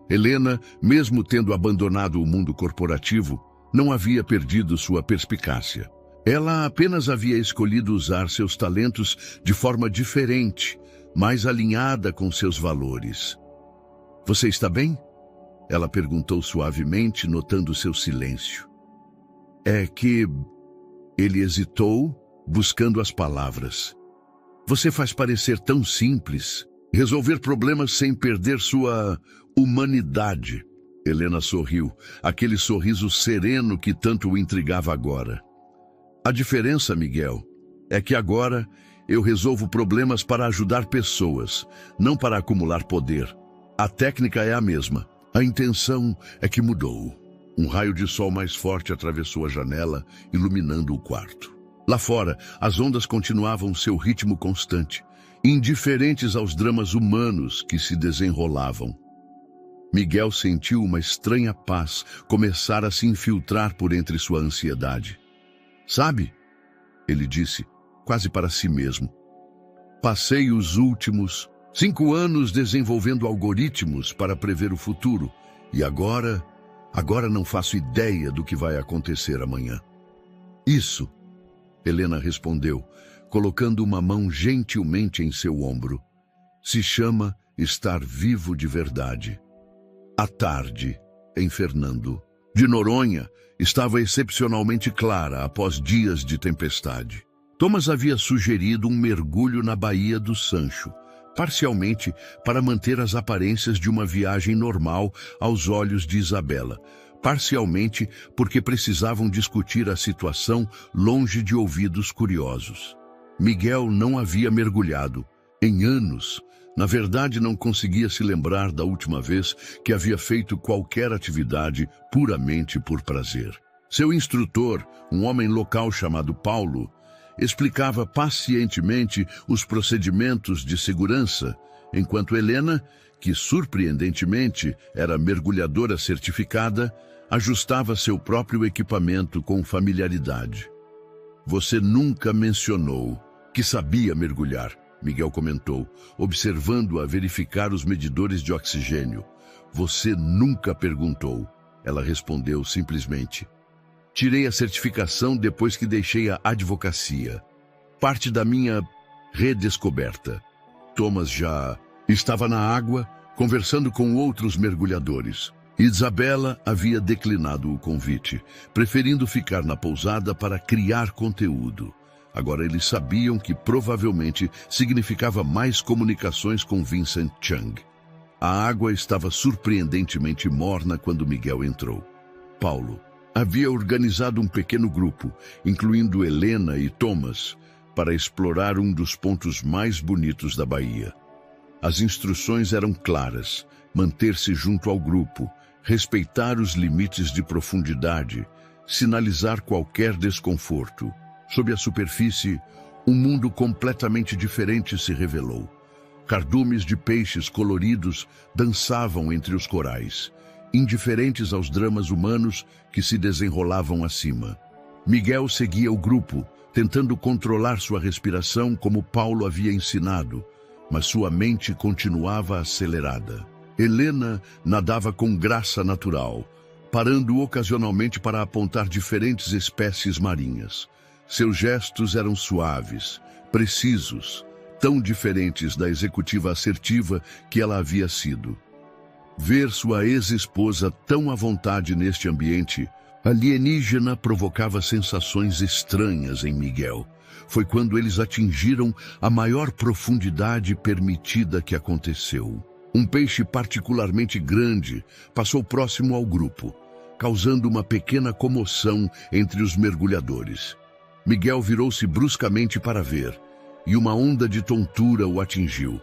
Helena, mesmo tendo abandonado o mundo corporativo, não havia perdido sua perspicácia. Ela apenas havia escolhido usar seus talentos de forma diferente, mais alinhada com seus valores. Você está bem? Ela perguntou suavemente, notando seu silêncio. É que... Ele hesitou, buscando as palavras. Você faz parecer tão simples. Resolver problemas sem perder sua humanidade. Helena sorriu, aquele sorriso sereno que tanto o intrigava agora. A diferença, Miguel, é que agora eu resolvo problemas para ajudar pessoas, não para acumular poder. A técnica é a mesma. A intenção é que mudou. Um raio de sol mais forte atravessou a janela, iluminando o quarto. Lá fora, as ondas continuavam seu ritmo constante, indiferentes aos dramas humanos que se desenrolavam. Miguel sentiu uma estranha paz começar a se infiltrar por entre sua ansiedade. Sabe, ele disse, quase para si mesmo, passei os últimos 5 anos desenvolvendo algoritmos para prever o futuro e agora não faço ideia do que vai acontecer amanhã. Isso, Helena respondeu, colocando uma mão gentilmente em seu ombro, se chama estar vivo de verdade. A tarde, em Fernando, de Noronha, estava excepcionalmente clara após dias de tempestade. Thomas havia sugerido um mergulho na Baía do Sancho, parcialmente para manter as aparências de uma viagem normal aos olhos de Isabela, parcialmente porque precisavam discutir a situação longe de ouvidos curiosos. Miguel não havia mergulhado em anos. Na verdade, não conseguia se lembrar da última vez que havia feito qualquer atividade puramente por prazer. Seu instrutor, um homem local chamado Paulo, explicava pacientemente os procedimentos de segurança, enquanto Helena, que surpreendentemente era mergulhadora certificada, ajustava seu próprio equipamento com familiaridade. "Você nunca mencionou que sabia mergulhar", Miguel comentou, observando-a verificar os medidores de oxigênio. "Você nunca perguntou", ela respondeu simplesmente. "Tirei a certificação depois que deixei a advocacia. Parte da minha redescoberta." Thomas já estava na água, conversando com outros mergulhadores. Isabela havia declinado o convite, preferindo ficar na pousada para criar conteúdo. Agora eles sabiam que provavelmente significava mais comunicações com Vincent Chang. A água estava surpreendentemente morna quando Miguel entrou. Paulo havia organizado um pequeno grupo, incluindo Helena e Thomas, para explorar um dos pontos mais bonitos da baía. As instruções eram claras: manter-se junto ao grupo, respeitar os limites de profundidade, sinalizar qualquer desconforto. Sob a superfície, um mundo completamente diferente se revelou. Cardumes de peixes coloridos dançavam entre os corais, indiferentes aos dramas humanos que se desenrolavam acima. Miguel seguia o grupo, tentando controlar sua respiração como Paulo havia ensinado, mas sua mente continuava acelerada. Helena nadava com graça natural, parando ocasionalmente para apontar diferentes espécies marinhas. Seus gestos eram suaves, precisos, tão diferentes da executiva assertiva que ela havia sido. Ver sua ex-esposa tão à vontade neste ambiente alienígena provocava sensações estranhas em Miguel. Foi quando eles atingiram a maior profundidade permitida que aconteceu. Um peixe particularmente grande passou próximo ao grupo, causando uma pequena comoção entre os mergulhadores. Miguel virou-se bruscamente para ver, e uma onda de tontura o atingiu.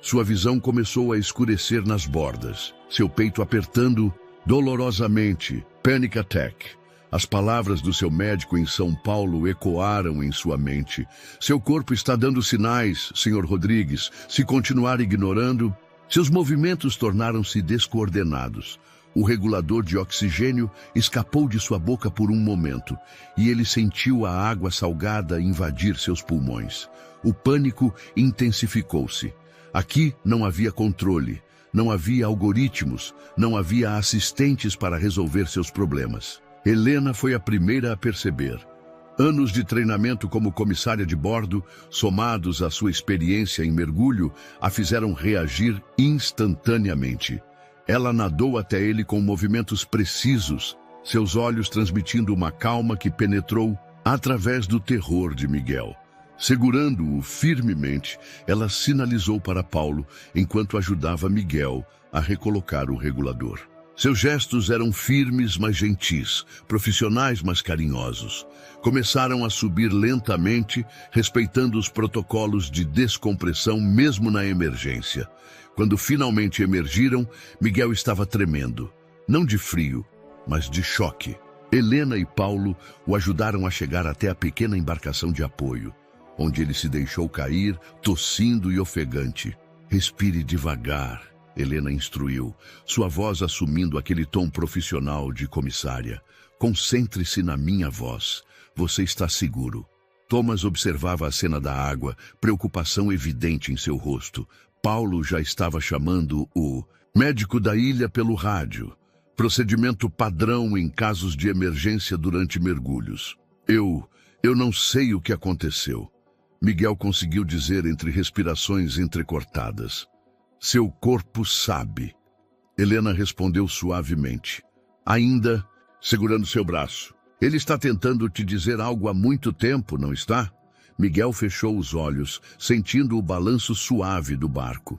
Sua visão começou a escurecer nas bordas, seu peito apertando dolorosamente. Panic attack. As palavras do seu médico em São Paulo ecoaram em sua mente. "Seu corpo está dando sinais, Sr. Rodrigues. Se continuar ignorando..." Seus movimentos tornaram-se descoordenados. O regulador de oxigênio escapou de sua boca por um momento, e ele sentiu a água salgada invadir seus pulmões. O pânico intensificou-se. Aqui não havia controle, não havia algoritmos, não havia assistentes para resolver seus problemas. Helena foi a primeira a perceber. Anos de treinamento como comissária de bordo, somados à sua experiência em mergulho, a fizeram reagir instantaneamente. Ela nadou até ele com movimentos precisos, seus olhos transmitindo uma calma que penetrou através do terror de Miguel. Segurando-o firmemente, ela sinalizou para Paulo, enquanto ajudava Miguel a recolocar o regulador. Seus gestos eram firmes, mas gentis, profissionais, mas carinhosos. Começaram a subir lentamente, respeitando os protocolos de descompressão mesmo na emergência. Quando finalmente emergiram, Miguel estava tremendo, não de frio, mas de choque. Helena e Paulo o ajudaram a chegar até a pequena embarcação de apoio, onde ele se deixou cair, tossindo e ofegante. "Respire devagar", Helena instruiu, sua voz assumindo aquele tom profissional de comissária. "Concentre-se na minha voz. Você está seguro." Thomas observava a cena da água, preocupação evidente em seu rosto. Paulo já estava chamando o médico da ilha pelo rádio. Procedimento padrão em casos de emergência durante mergulhos. Eu não sei o que aconteceu", Miguel conseguiu dizer entre respirações entrecortadas. "Seu corpo sabe." Helena respondeu suavemente, ainda segurando seu braço. "Ele está tentando te dizer algo há muito tempo, não está?" Miguel fechou os olhos, sentindo o balanço suave do barco.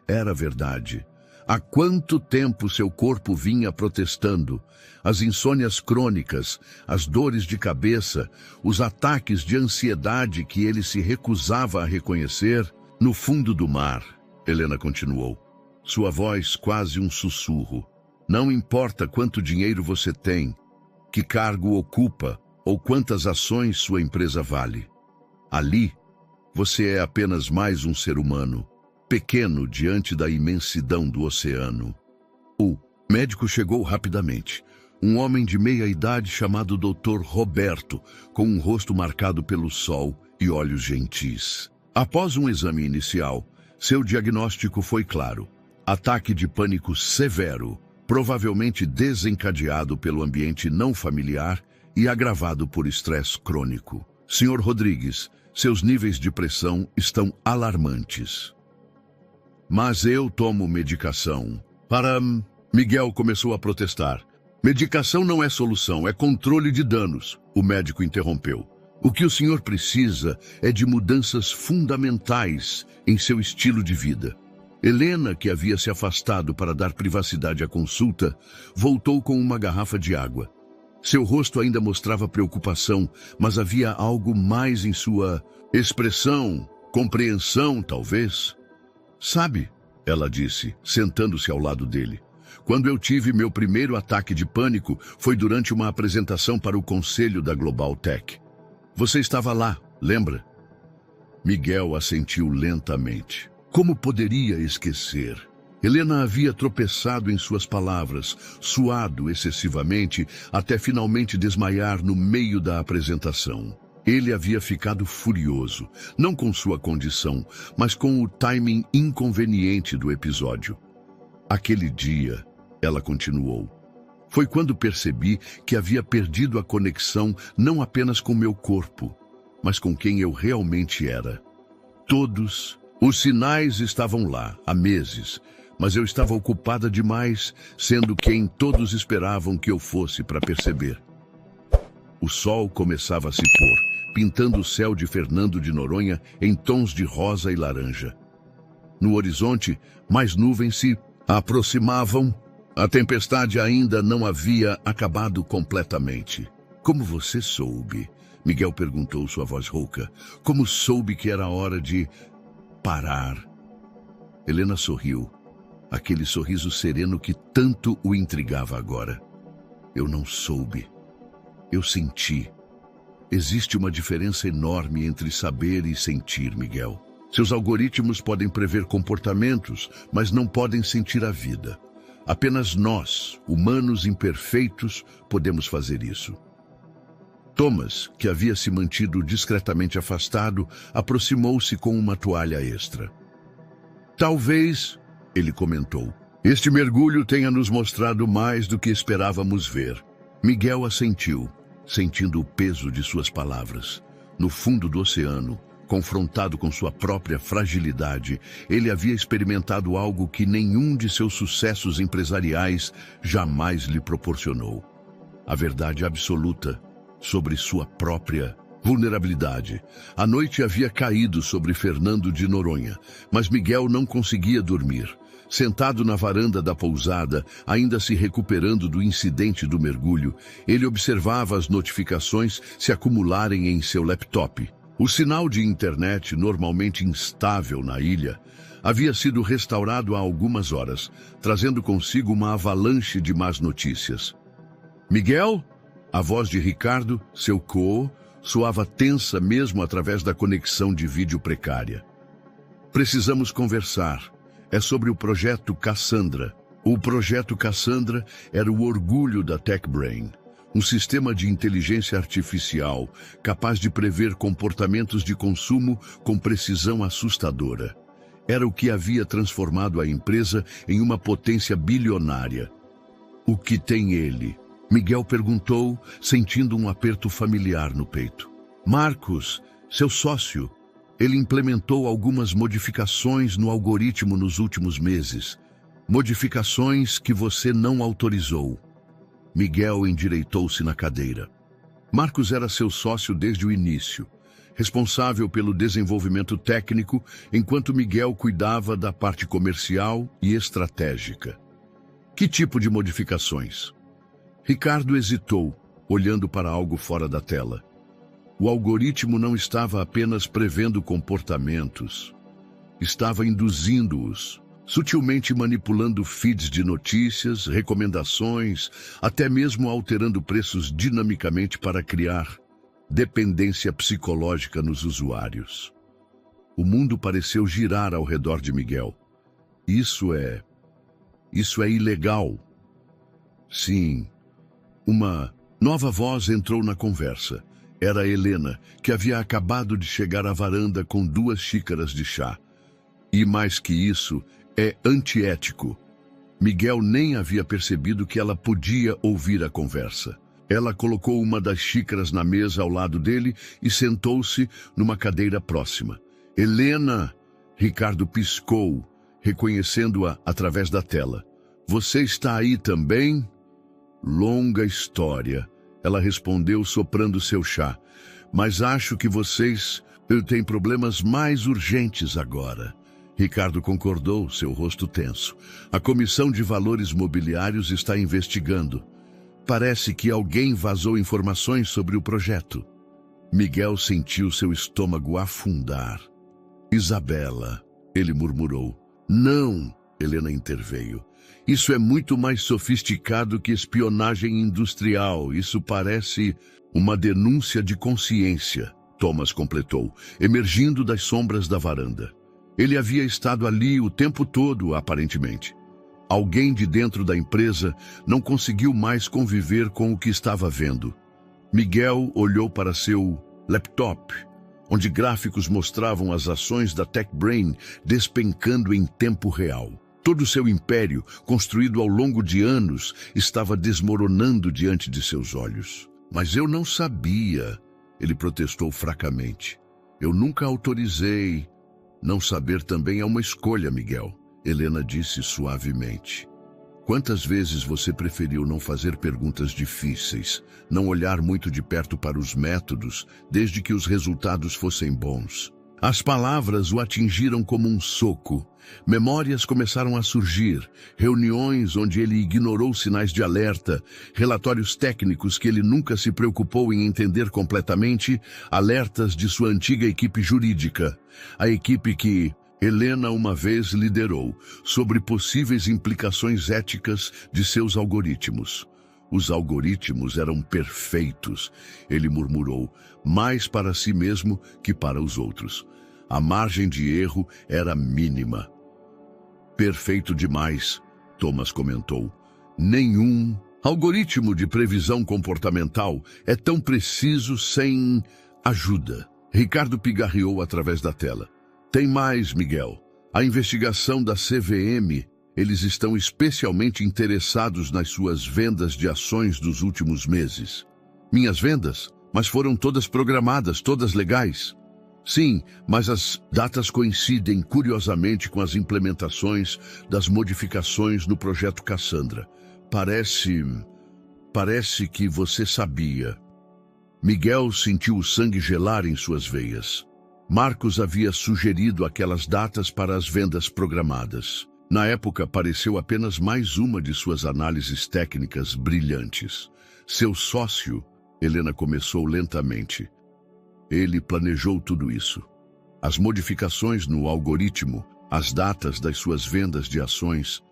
Era verdade. Há quanto tempo seu corpo vinha protestando? As insônias crônicas, as dores de cabeça, os ataques de ansiedade que ele se recusava a reconhecer. No fundo do mar, Helena continuou, sua voz quase um sussurro. Não importa quanto dinheiro você tem, que cargo ocupa ou quantas ações sua empresa vale. Ali, você é apenas mais um ser humano, pequeno diante da imensidão do oceano. O médico chegou rapidamente. Um homem de meia idade chamado Dr. Roberto, com um rosto marcado pelo sol e olhos gentis. Após um exame inicial, seu diagnóstico foi claro. Ataque de pânico severo, provavelmente desencadeado pelo ambiente não familiar e agravado por estresse crônico. Sr. Rodrigues, seus níveis de pressão estão alarmantes. Mas eu tomo medicação. Miguel começou a protestar. Medicação não é solução, é controle de danos, o médico interrompeu. O que o senhor precisa é de mudanças fundamentais em seu estilo de vida. Helena, que havia se afastado para dar privacidade à consulta, voltou com uma garrafa de água. Seu rosto ainda mostrava preocupação, mas havia algo mais em sua expressão, compreensão, talvez. Sabe, ela disse, sentando-se ao lado dele. Quando eu tive meu primeiro ataque de pânico, foi durante uma apresentação para o conselho da Global Tech. Você estava lá, lembra? Miguel assentiu lentamente. Como poderia esquecer? Helena havia tropeçado em suas palavras, suado excessivamente, até finalmente desmaiar no meio da apresentação. Ele havia ficado furioso, não com sua condição, mas com o timing inconveniente do episódio. Aquele dia, ela continuou, foi quando percebi que havia perdido a conexão não apenas com meu corpo, mas com quem eu realmente era. Todos os sinais estavam lá, há meses, mas eu estava ocupada demais, sendo quem todos esperavam que eu fosse para perceber. O sol começava a se pôr, pintando o céu de Fernando de Noronha em tons de rosa e laranja. No horizonte, mais nuvens se aproximavam. A tempestade ainda não havia acabado completamente. Como você soube? Miguel perguntou, sua voz rouca. Como soube que era hora de parar? Helena sorriu, aquele sorriso sereno que tanto o intrigava agora. Eu não soube. Eu senti. Existe uma diferença enorme entre saber e sentir, Miguel. Seus algoritmos podem prever comportamentos, mas não podem sentir a vida. Apenas nós, humanos imperfeitos, podemos fazer isso. Thomas, que havia se mantido discretamente afastado, aproximou-se com uma toalha extra. Talvez, ele comentou, este mergulho tenha nos mostrado mais do que esperávamos ver. Miguel assentiu, sentindo o peso de suas palavras. No fundo do oceano, confrontado com sua própria fragilidade, ele havia experimentado algo que nenhum de seus sucessos empresariais jamais lhe proporcionou. A verdade absoluta sobre sua própria vulnerabilidade. A noite havia caído sobre Fernando de Noronha, mas Miguel não conseguia dormir. Sentado na varanda da pousada, ainda se recuperando do incidente do mergulho, ele observava as notificações se acumularem em seu laptop. O sinal de internet, normalmente instável na ilha, havia sido restaurado há algumas horas, trazendo consigo uma avalanche de más notícias. Miguel? A voz de Ricardo, seu co, soava tensa mesmo através da conexão de vídeo precária. Precisamos conversar. É sobre o projeto Cassandra. O projeto Cassandra era o orgulho da TechBrain. Um sistema de inteligência artificial capaz de prever comportamentos de consumo com precisão assustadora. Era o que havia transformado a empresa em uma potência bilionária. O que tem ele? Miguel perguntou, sentindo um aperto familiar no peito. Marcos, seu sócio, ele implementou algumas modificações no algoritmo nos últimos meses. Modificações que você não autorizou. Miguel endireitou-se na cadeira. Marcos era seu sócio desde o início. responsável pelo desenvolvimento técnico, enquanto Miguel cuidava da parte comercial e estratégica. Que tipo de modificações? Ricardo hesitou, olhando para algo fora da tela. O algoritmo não estava apenas prevendo comportamentos, estava induzindo-os, sutilmente manipulando feeds de notícias, recomendações, até mesmo alterando preços dinamicamente para criar dependência psicológica nos usuários. O mundo pareceu girar ao redor de Miguel. Isso é ilegal. Sim, uma nova voz entrou na conversa. Era Helena, que havia acabado de chegar à varanda com 2 xícaras de chá. E mais que isso, é antiético. Miguel nem havia percebido que ela podia ouvir a conversa. Ela colocou uma das xícaras na mesa ao lado dele e sentou-se numa cadeira próxima. Helena! Ricardo piscou, reconhecendo-a através da tela. Você está aí também? Longa história. Ela respondeu soprando seu chá. Mas acho que vocês têm problemas mais urgentes agora. Ricardo concordou, seu rosto tenso. A Comissão de Valores Mobiliários está investigando. Parece que alguém vazou informações sobre o projeto. Miguel sentiu seu estômago afundar. Isabela, ele murmurou. Não, Helena interveio. Isso é muito mais sofisticado que espionagem industrial. Isso parece uma denúncia de consciência, Thomas completou, emergindo das sombras da varanda. Ele havia estado ali o tempo todo, aparentemente. Alguém de dentro da empresa não conseguiu mais conviver com o que estava vendo. Miguel olhou para seu laptop, onde gráficos mostravam as ações da TechBrain despencando em tempo real. Todo o seu império, construído ao longo de anos, estava desmoronando diante de seus olhos. Mas eu não sabia, ele protestou fracamente. Eu nunca autorizei. Não saber também é uma escolha, Miguel, Helena disse suavemente. Quantas vezes você preferiu não fazer perguntas difíceis, não olhar muito de perto para os métodos, desde que os resultados fossem bons? As palavras o atingiram como um soco. Memórias começaram a surgir, reuniões onde ele ignorou sinais de alerta, relatórios técnicos que ele nunca se preocupou em entender completamente, alertas de sua antiga equipe jurídica, a equipe que Helena uma vez liderou, sobre possíveis implicações éticas de seus algoritmos. Os algoritmos eram perfeitos, ele murmurou, mais para si mesmo que para os outros. A margem de erro era mínima. Perfeito demais, Thomas comentou. Nenhum algoritmo de previsão comportamental é tão preciso sem ajuda. Ricardo pigarreou através da tela. Tem mais, Miguel. A investigação da CVM, eles estão especialmente interessados nas suas vendas de ações dos últimos meses. Minhas vendas? Mas foram todas programadas, todas legais. Sim, mas as datas coincidem curiosamente com as implementações das modificações no projeto Cassandra. Parece que você sabia. Miguel sentiu o sangue gelar em suas veias. Marcos havia sugerido aquelas datas para as vendas programadas. Na época, pareceu apenas mais uma de suas análises técnicas brilhantes. Seu sócio, Helena começou lentamente. Ele planejou tudo isso. As modificações no algoritmo, as datas das suas vendas de ações.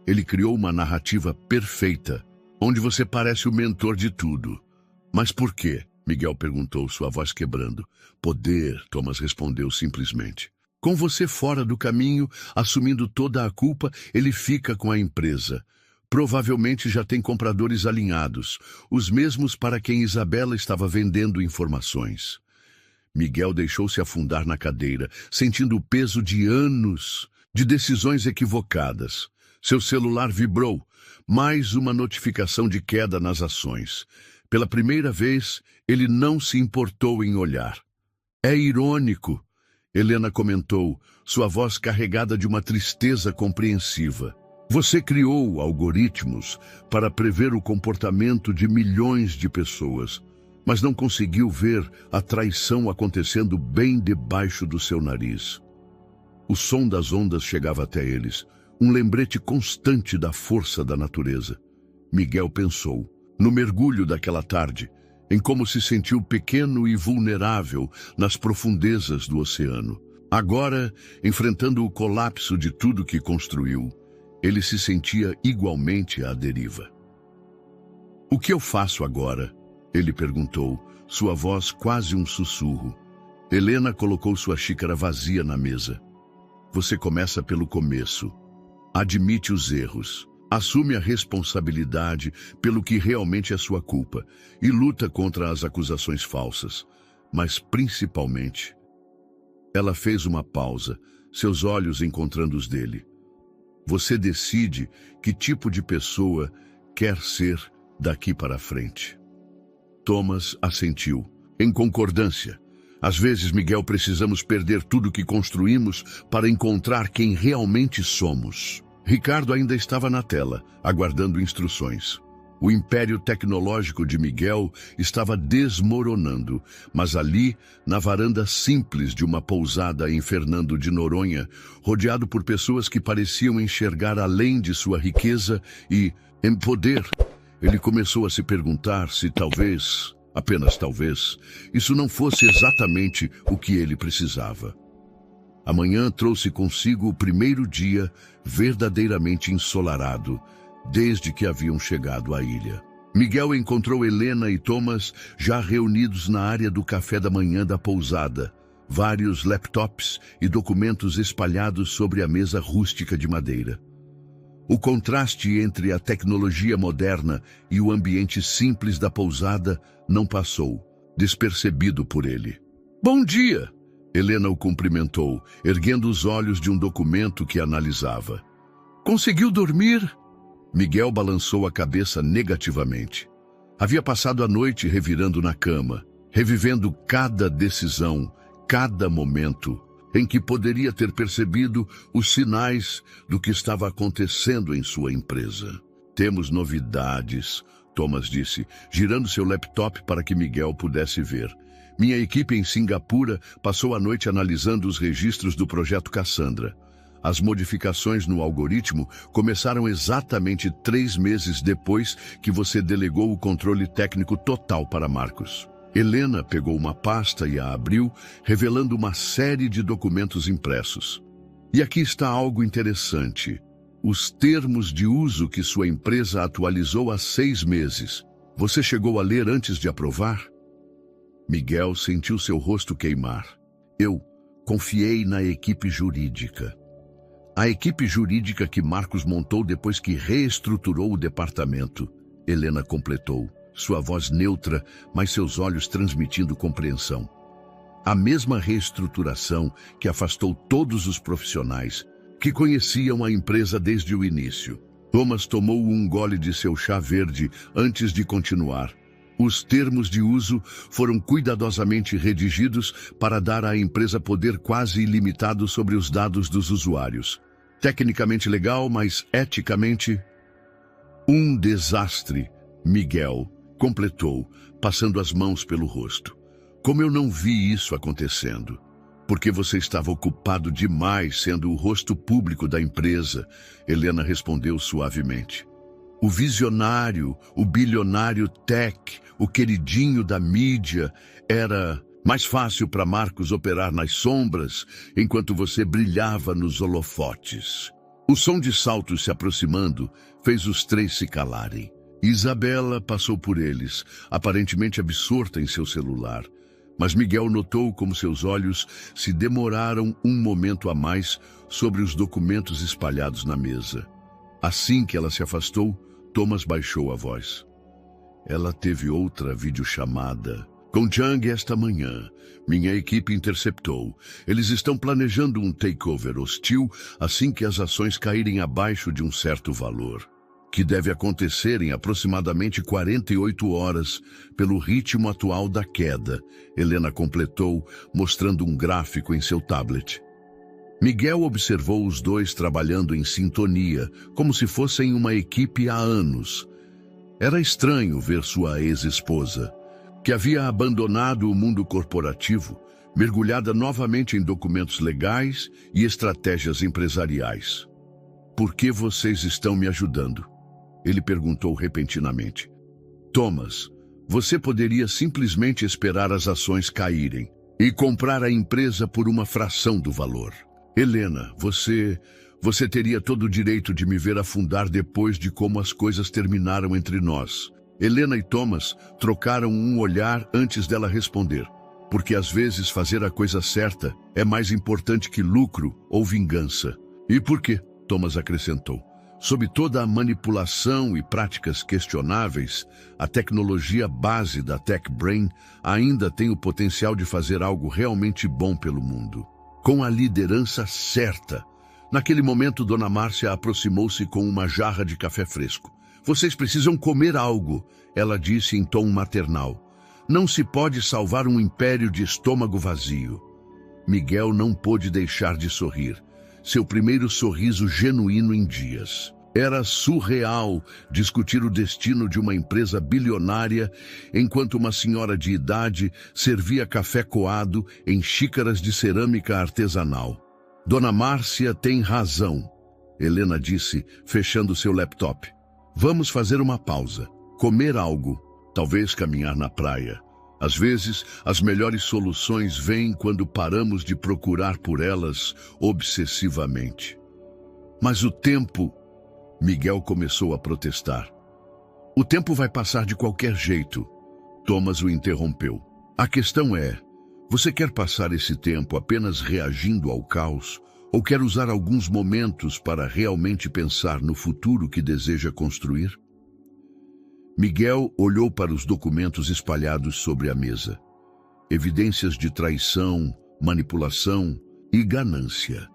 Ele criou uma narrativa perfeita, onde você parece o mentor de tudo. Mas por quê? Miguel perguntou, sua voz quebrando. Poder, Thomas respondeu simplesmente. Com você fora do caminho, assumindo toda a culpa, ele fica com a empresa. Provavelmente já tem compradores alinhados, os mesmos para quem Isabela estava vendendo informações. Miguel deixou-se afundar na cadeira, sentindo o peso de anos de decisões equivocadas. Seu celular vibrou, mais uma notificação de queda nas ações. Pela primeira vez, ele não se importou em olhar. É irônico, Helena comentou, sua voz carregada de uma tristeza compreensiva. Você criou algoritmos para prever o comportamento de milhões de pessoas. mas não conseguiu ver a traição acontecendo bem debaixo do seu nariz. O som das ondas chegava até eles, um lembrete constante da força da natureza. Miguel pensou, no mergulho daquela tarde, em como se sentiu pequeno e vulnerável nas profundezas do oceano. Agora, enfrentando o colapso de tudo que construiu, ele se sentia igualmente à deriva. "O que eu faço agora?" ele perguntou, sua voz quase um sussurro. Helena colocou sua xícara vazia na mesa. "Você começa pelo começo. Admite os erros. Assume a responsabilidade pelo que realmente é sua culpa e luta contra as acusações falsas. Mas principalmente..." Ela fez uma pausa, seus olhos encontrando os dele. "Você decide que tipo de pessoa quer ser daqui para frente." Thomas assentiu, em concordância. Às vezes, Miguel, precisamos perder tudo que construímos para encontrar quem realmente somos. Ricardo ainda estava na tela, aguardando instruções. O império tecnológico de Miguel estava desmoronando, mas ali, na varanda simples de uma pousada em Fernando de Noronha, rodeado por pessoas que pareciam enxergar além de sua riqueza e, em poder, ele começou a se perguntar se talvez, apenas talvez, isso não fosse exatamente o que ele precisava. Amanhã trouxe consigo o primeiro dia verdadeiramente ensolarado, desde que haviam chegado à ilha. Miguel encontrou Helena e Thomas já reunidos na área do café da manhã da pousada, vários laptops e documentos espalhados sobre a mesa rústica de madeira. O contraste entre a tecnologia moderna e o ambiente simples da pousada não passou, despercebido por ele. "Bom dia!" Helena o cumprimentou, erguendo os olhos de um documento que analisava. "Conseguiu dormir?" Miguel balançou a cabeça negativamente. Havia passado a noite revirando na cama, revivendo cada decisão, cada momento em que poderia ter percebido os sinais do que estava acontecendo em sua empresa. "Temos novidades", Thomas disse, girando seu laptop para que Miguel pudesse ver. "Minha equipe em Singapura passou a noite analisando os registros do projeto Cassandra. As modificações no algoritmo começaram exatamente 3 meses depois que você delegou o controle técnico total para Marcos." Helena pegou uma pasta e a abriu, revelando uma série de documentos impressos. "E aqui está algo interessante. Os termos de uso que sua empresa atualizou há 6 meses. Você chegou a ler antes de aprovar?" Miguel sentiu seu rosto queimar. "Eu confiei na equipe jurídica." "A equipe jurídica que Marcos montou depois que reestruturou o departamento", Helena completou, sua voz neutra, mas seus olhos transmitindo compreensão. "A mesma reestruturação que afastou todos os profissionais que conheciam a empresa desde o início." Thomas tomou um gole de seu chá verde antes de continuar. "Os termos de uso foram cuidadosamente redigidos para dar à empresa poder quase ilimitado sobre os dados dos usuários. Tecnicamente legal, mas eticamente... um desastre", Miguel completou, passando as mãos pelo rosto. "Como eu não vi isso acontecendo?" "Porque você estava ocupado demais sendo o rosto público da empresa", Helena respondeu suavemente. "O visionário, o bilionário tech, o queridinho da mídia, era mais fácil para Marcos operar nas sombras, enquanto você brilhava nos holofotes." O som de saltos se aproximando fez os 3 se calarem. Isabela passou por eles, aparentemente absorta em seu celular. Mas Miguel notou como seus olhos se demoraram um momento a mais sobre os documentos espalhados na mesa. Assim que ela se afastou, Thomas baixou a voz. "Ela teve outra videochamada com Zhang esta manhã. Minha equipe interceptou. Eles estão planejando um takeover hostil assim que as ações caírem abaixo de um certo valor, que deve acontecer em aproximadamente 48 horas, pelo ritmo atual da queda", Helena completou, mostrando um gráfico em seu tablet. Miguel observou os dois trabalhando em sintonia, como se fossem uma equipe há anos. Era estranho ver sua ex-esposa, que havia abandonado o mundo corporativo, mergulhada novamente em documentos legais e estratégias empresariais. "Por que vocês estão me ajudando?" Ele perguntou repentinamente. "Thomas, você poderia simplesmente esperar as ações caírem e comprar a empresa por uma fração do valor. Helena, você teria todo o direito de me ver afundar depois de como as coisas terminaram entre nós." Helena e Thomas trocaram um olhar antes dela responder, porque às vezes fazer a coisa certa é mais importante que lucro ou vingança. "E por quê?" Thomas acrescentou. "Sob toda a manipulação e práticas questionáveis, a tecnologia base da Tech Brain ainda tem o potencial de fazer algo realmente bom pelo mundo. Com a liderança certa." Naquele momento, Dona Márcia aproximou-se com uma jarra de café fresco. "Vocês precisam comer algo," ela disse em tom maternal. "Não se pode salvar um império de estômago vazio." Miguel não pôde deixar de sorrir. Seu primeiro sorriso genuíno em dias. Era surreal discutir o destino de uma empresa bilionária enquanto uma senhora de idade servia café coado em xícaras de cerâmica artesanal. "Dona Márcia tem razão," Helena disse, fechando seu laptop. "Vamos fazer uma pausa, comer algo, talvez caminhar na praia. Às vezes, as melhores soluções vêm quando paramos de procurar por elas obsessivamente." "Mas o tempo..." Miguel começou a protestar. "O tempo vai passar de qualquer jeito." Thomas o interrompeu. "A questão é, você quer passar esse tempo apenas reagindo ao caos ou quer usar alguns momentos para realmente pensar no futuro que deseja construir?" Miguel olhou para os documentos espalhados sobre a mesa. Evidências de traição, manipulação e ganância.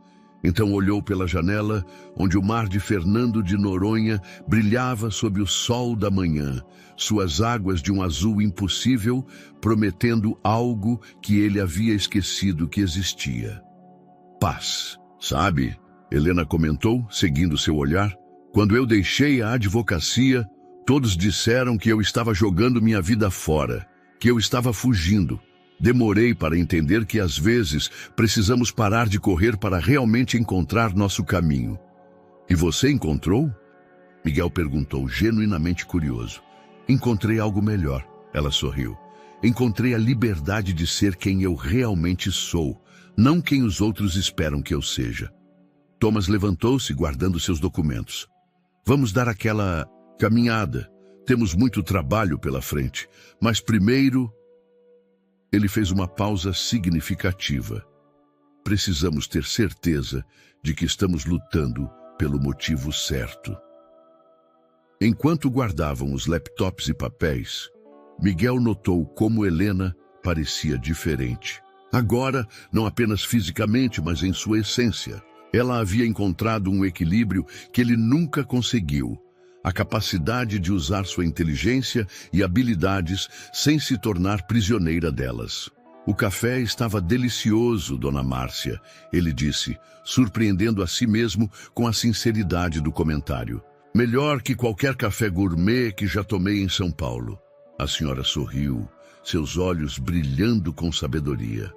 Então olhou pela janela, onde o mar de Fernando de Noronha brilhava sob o sol da manhã, suas águas de um azul impossível, prometendo algo que ele havia esquecido que existia. "Paz, sabe?" Helena comentou, seguindo seu olhar. "Quando eu deixei a advocacia, todos disseram que eu estava jogando minha vida fora, que eu estava fugindo. Demorei para entender que às vezes precisamos parar de correr para realmente encontrar nosso caminho." "E você encontrou?" Miguel perguntou, genuinamente curioso. "Encontrei algo melhor," ela sorriu. "Encontrei a liberdade de ser quem eu realmente sou, não quem os outros esperam que eu seja." Thomas levantou-se, guardando seus documentos. "Vamos dar aquela caminhada. Temos muito trabalho pela frente, mas primeiro..." Ele fez uma pausa significativa. "Precisamos ter certeza de que estamos lutando pelo motivo certo." Enquanto guardavam os laptops e papéis, Miguel notou como Helena parecia diferente. Agora, não apenas fisicamente, mas em sua essência. Ela havia encontrado um equilíbrio que ele nunca conseguiu. A capacidade de usar sua inteligência e habilidades sem se tornar prisioneira delas. "O café estava delicioso, Dona Márcia," ele disse, surpreendendo a si mesmo com a sinceridade do comentário. "Melhor que qualquer café gourmet que já tomei em São Paulo." A senhora sorriu, seus olhos brilhando com sabedoria.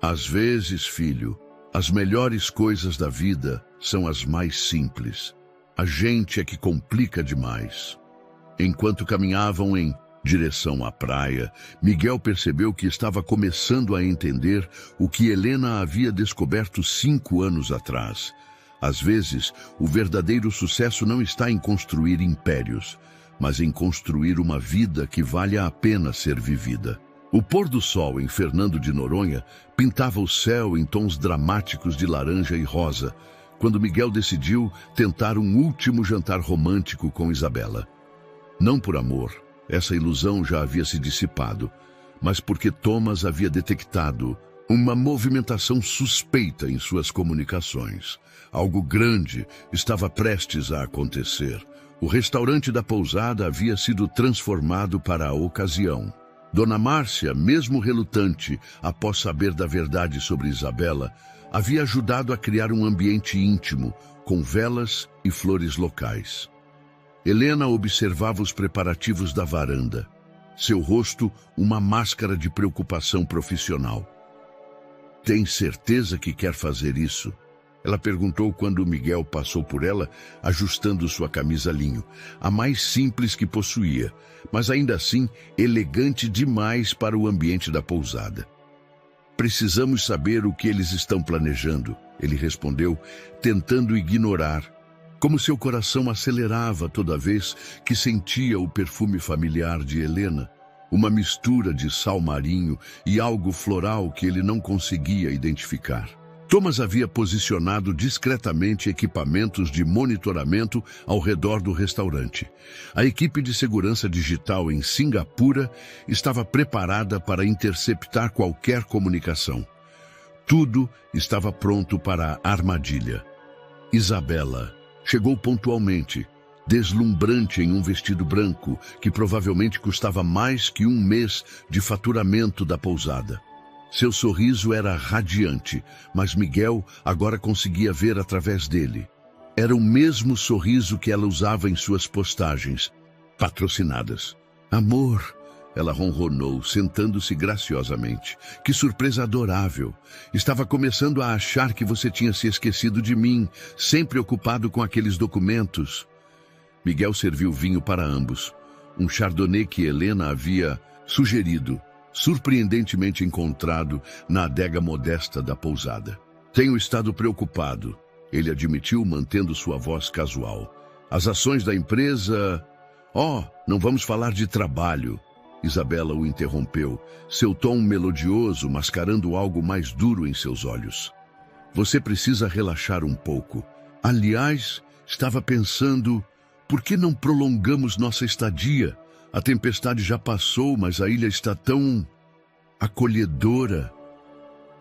"Às vezes, filho, as melhores coisas da vida são as mais simples. A gente é que complica demais." Enquanto caminhavam em direção à praia, Miguel percebeu que estava começando a entender o que Helena havia descoberto 5 anos atrás. Às vezes, o verdadeiro sucesso não está em construir impérios, mas em construir uma vida que vale a pena ser vivida. O pôr do sol em Fernando de Noronha pintava o céu em tons dramáticos de laranja e rosa, quando Miguel decidiu tentar um último jantar romântico com Isabela. Não por amor, essa ilusão já havia se dissipado, mas porque Thomas havia detectado uma movimentação suspeita em suas comunicações. Algo grande estava prestes a acontecer. O restaurante da pousada havia sido transformado para a ocasião. Dona Márcia, mesmo relutante após saber da verdade sobre Isabela, havia ajudado a criar um ambiente íntimo, com velas e flores locais. Helena observava os preparativos da varanda. seu rosto uma máscara de preocupação profissional. Tem certeza que quer fazer isso? Ela perguntou quando Miguel passou por ela, ajustando sua camisa linho, a mais simples que possuía, mas ainda assim elegante demais para o ambiente da pousada. Precisamos saber o que eles estão planejando, ele respondeu, tentando ignorar, como seu coração acelerava toda vez que sentia o perfume familiar de Helena, uma mistura de sal marinho e algo floral que ele não conseguia identificar. Thomas havia posicionado discretamente equipamentos de monitoramento ao redor do restaurante. A equipe de segurança digital em Singapura estava preparada para interceptar qualquer comunicação. Tudo estava pronto para a armadilha. Isabela chegou pontualmente, deslumbrante em um vestido branco que provavelmente custava mais que um mês de faturamento da pousada. Seu sorriso era radiante, mas Miguel agora conseguia ver através dele. Era o mesmo sorriso que ela usava em suas postagens, patrocinadas. Amor, ela ronronou, sentando-se graciosamente. Que surpresa adorável. Estava começando a achar que você tinha se esquecido de mim, sempre ocupado com aqueles documentos. Miguel serviu vinho para ambos. Um chardonnay que Helena havia sugerido, surpreendentemente encontrado na adega modesta da pousada. Tenho estado preocupado, ele admitiu, mantendo sua voz casual. As ações da empresa... não vamos falar de trabalho. Isabela o interrompeu, seu tom melodioso mascarando algo mais duro em seus olhos. Você precisa relaxar um pouco. Aliás, estava pensando, por que não prolongamos nossa estadia? A tempestade já passou, mas a ilha está tão acolhedora.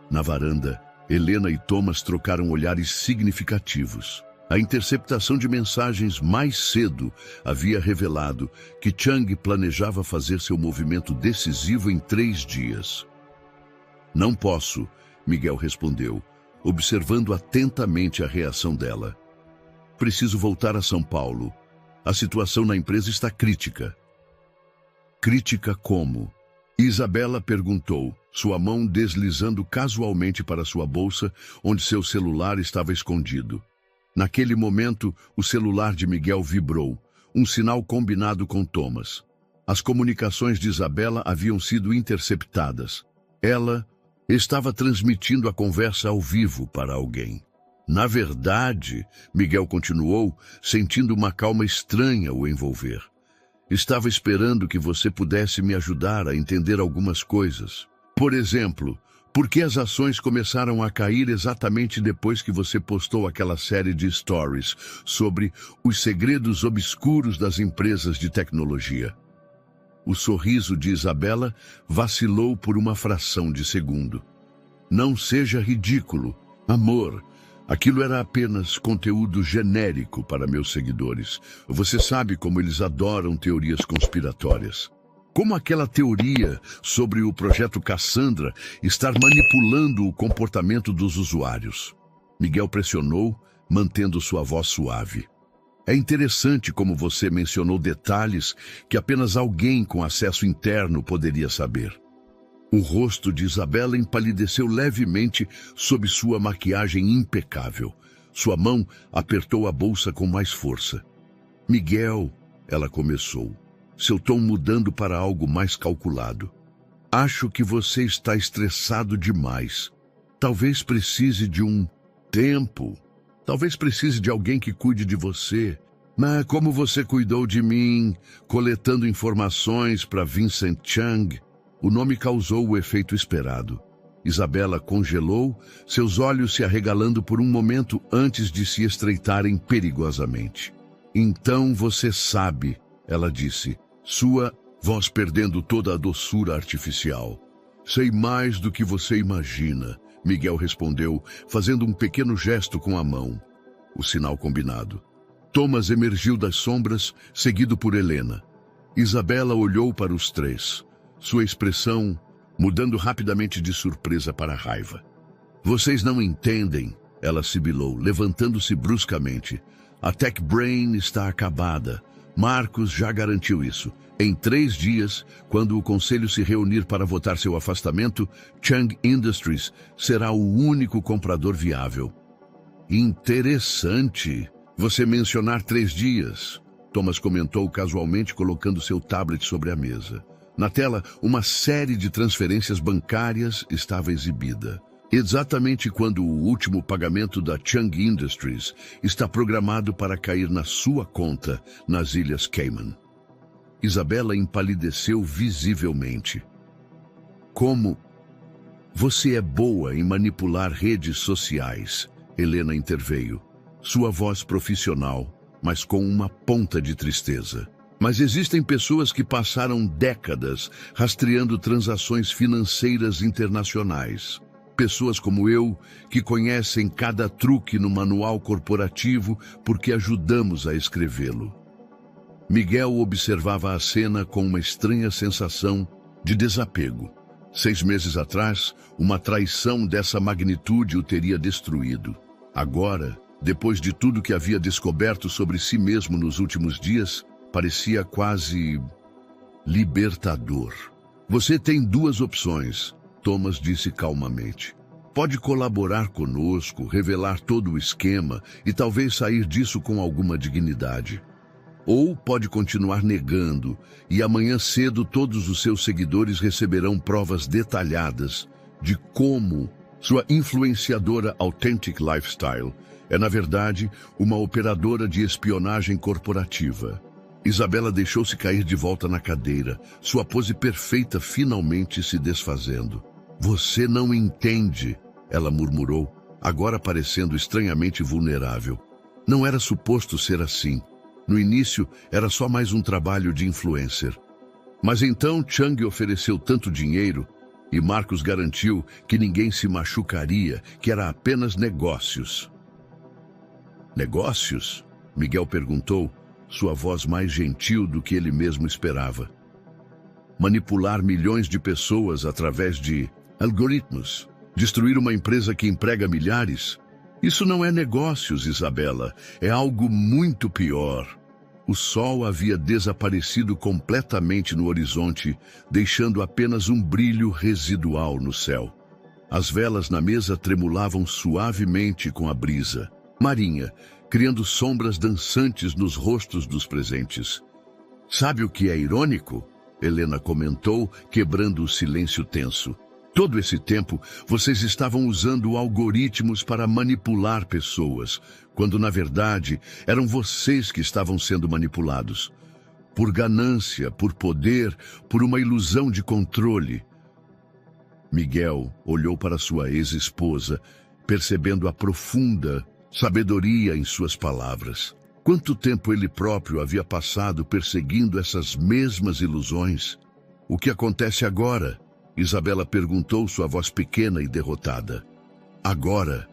Na varanda, Helena e Thomas trocaram olhares significativos. A interceptação de mensagens mais cedo havia revelado que Chang planejava fazer seu movimento decisivo em 3 dias. Não posso, Miguel respondeu, observando atentamente a reação dela. Preciso voltar a São Paulo. A situação na empresa está crítica. Crítica como? Isabela perguntou, sua mão deslizando casualmente para sua bolsa, onde seu celular estava escondido. Naquele momento, o celular de Miguel vibrou, um sinal combinado com Thomas. As comunicações de Isabela haviam sido interceptadas. Ela estava transmitindo a conversa ao vivo para alguém. Na verdade, Miguel continuou, sentindo uma calma estranha o envolver. Estava esperando que você pudesse me ajudar a entender algumas coisas. Por exemplo, por que as ações começaram a cair exatamente depois que você postou aquela série de stories sobre os segredos obscuros das empresas de tecnologia? O sorriso de Isabela vacilou por uma fração de segundo. Não seja ridículo, amor. Aquilo era apenas conteúdo genérico para meus seguidores. Você sabe como eles adoram teorias conspiratórias. Como aquela teoria sobre o projeto Cassandra estar manipulando o comportamento dos usuários. Miguel pressionou, mantendo sua voz suave. É interessante como você mencionou detalhes que apenas alguém com acesso interno poderia saber. O rosto de Isabela empalideceu levemente sob sua maquiagem impecável. Sua mão apertou a bolsa com mais força. Miguel, ela começou, seu tom mudando para algo mais calculado. Acho que você está estressado demais. Talvez precise de um tempo. Talvez precise de alguém que cuide de você. Mas como você cuidou de mim, coletando informações para Vincent Chang... O nome causou o efeito esperado. Isabela congelou, seus olhos se arregalando por um momento antes de se estreitarem perigosamente. Então você sabe, ela disse, sua voz perdendo toda a doçura artificial. Sei mais do que você imagina, Miguel respondeu, fazendo um pequeno gesto com a mão. O sinal combinado. Thomas emergiu das sombras, seguido por Helena. Isabela olhou para os três. Sua expressão mudando rapidamente de surpresa para raiva. Vocês não entendem, ela sibilou, levantando-se bruscamente. A Tech Brain está acabada. Marcos já garantiu isso. Em 3 dias, quando o conselho se reunir para votar seu afastamento, Chang Industries será o único comprador viável. Interessante você mencionar 3 dias, Thomas comentou casualmente, colocando seu tablet sobre a mesa. Na tela, uma série de transferências bancárias estava exibida. Exatamente quando o último pagamento da Chang Industries está programado para cair na sua conta nas Ilhas Cayman. Isabela empalideceu visivelmente. Como você é boa em manipular redes sociais, Helena interveio. Sua voz profissional, mas com uma ponta de tristeza. Mas existem pessoas que passaram décadas rastreando transações financeiras internacionais. Pessoas como eu, que conhecem cada truque no manual corporativo porque ajudamos a escrevê-lo. Miguel observava a cena com uma estranha sensação de desapego. 6 meses atrás, uma traição dessa magnitude o teria destruído. Agora, depois de tudo que havia descoberto sobre si mesmo nos últimos dias, parecia quase libertador. Você tem 2 opções, Thomas disse calmamente. Pode colaborar conosco, revelar todo o esquema e talvez sair disso com alguma dignidade. Ou pode continuar negando, e amanhã cedo todos os seus seguidores receberão provas detalhadas de como sua influenciadora Authentic Lifestyle é, na verdade, uma operadora de espionagem corporativa. Isabela deixou-se cair de volta na cadeira, sua pose perfeita finalmente se desfazendo. Você não entende, ela murmurou, agora parecendo estranhamente vulnerável. Não era suposto ser assim. No início, era só mais um trabalho de influencer. Mas então Chang ofereceu tanto dinheiro e Marcos garantiu que ninguém se machucaria, que era apenas negócios. Negócios? Miguel perguntou, sua voz mais gentil do que ele mesmo esperava. Manipular milhões de pessoas através de algoritmos. Destruir uma empresa que emprega milhares? Isso não é negócios, Isabela. É algo muito pior. O sol havia desaparecido completamente no horizonte, deixando apenas um brilho residual no céu. As velas na mesa tremulavam suavemente com a brisa, marinha, criando sombras dançantes nos rostos dos presentes. Sabe o que é irônico? Helena comentou, quebrando o silêncio tenso. Todo esse tempo, vocês estavam usando algoritmos para manipular pessoas, quando, na verdade, eram vocês que estavam sendo manipulados. Por ganância, por poder, por uma ilusão de controle. Miguel olhou para sua ex-esposa, percebendo a profunda sabedoria em suas palavras. Quanto tempo ele próprio havia passado perseguindo essas mesmas ilusões? O que acontece agora? Isabela perguntou, sua voz pequena e derrotada. Agora,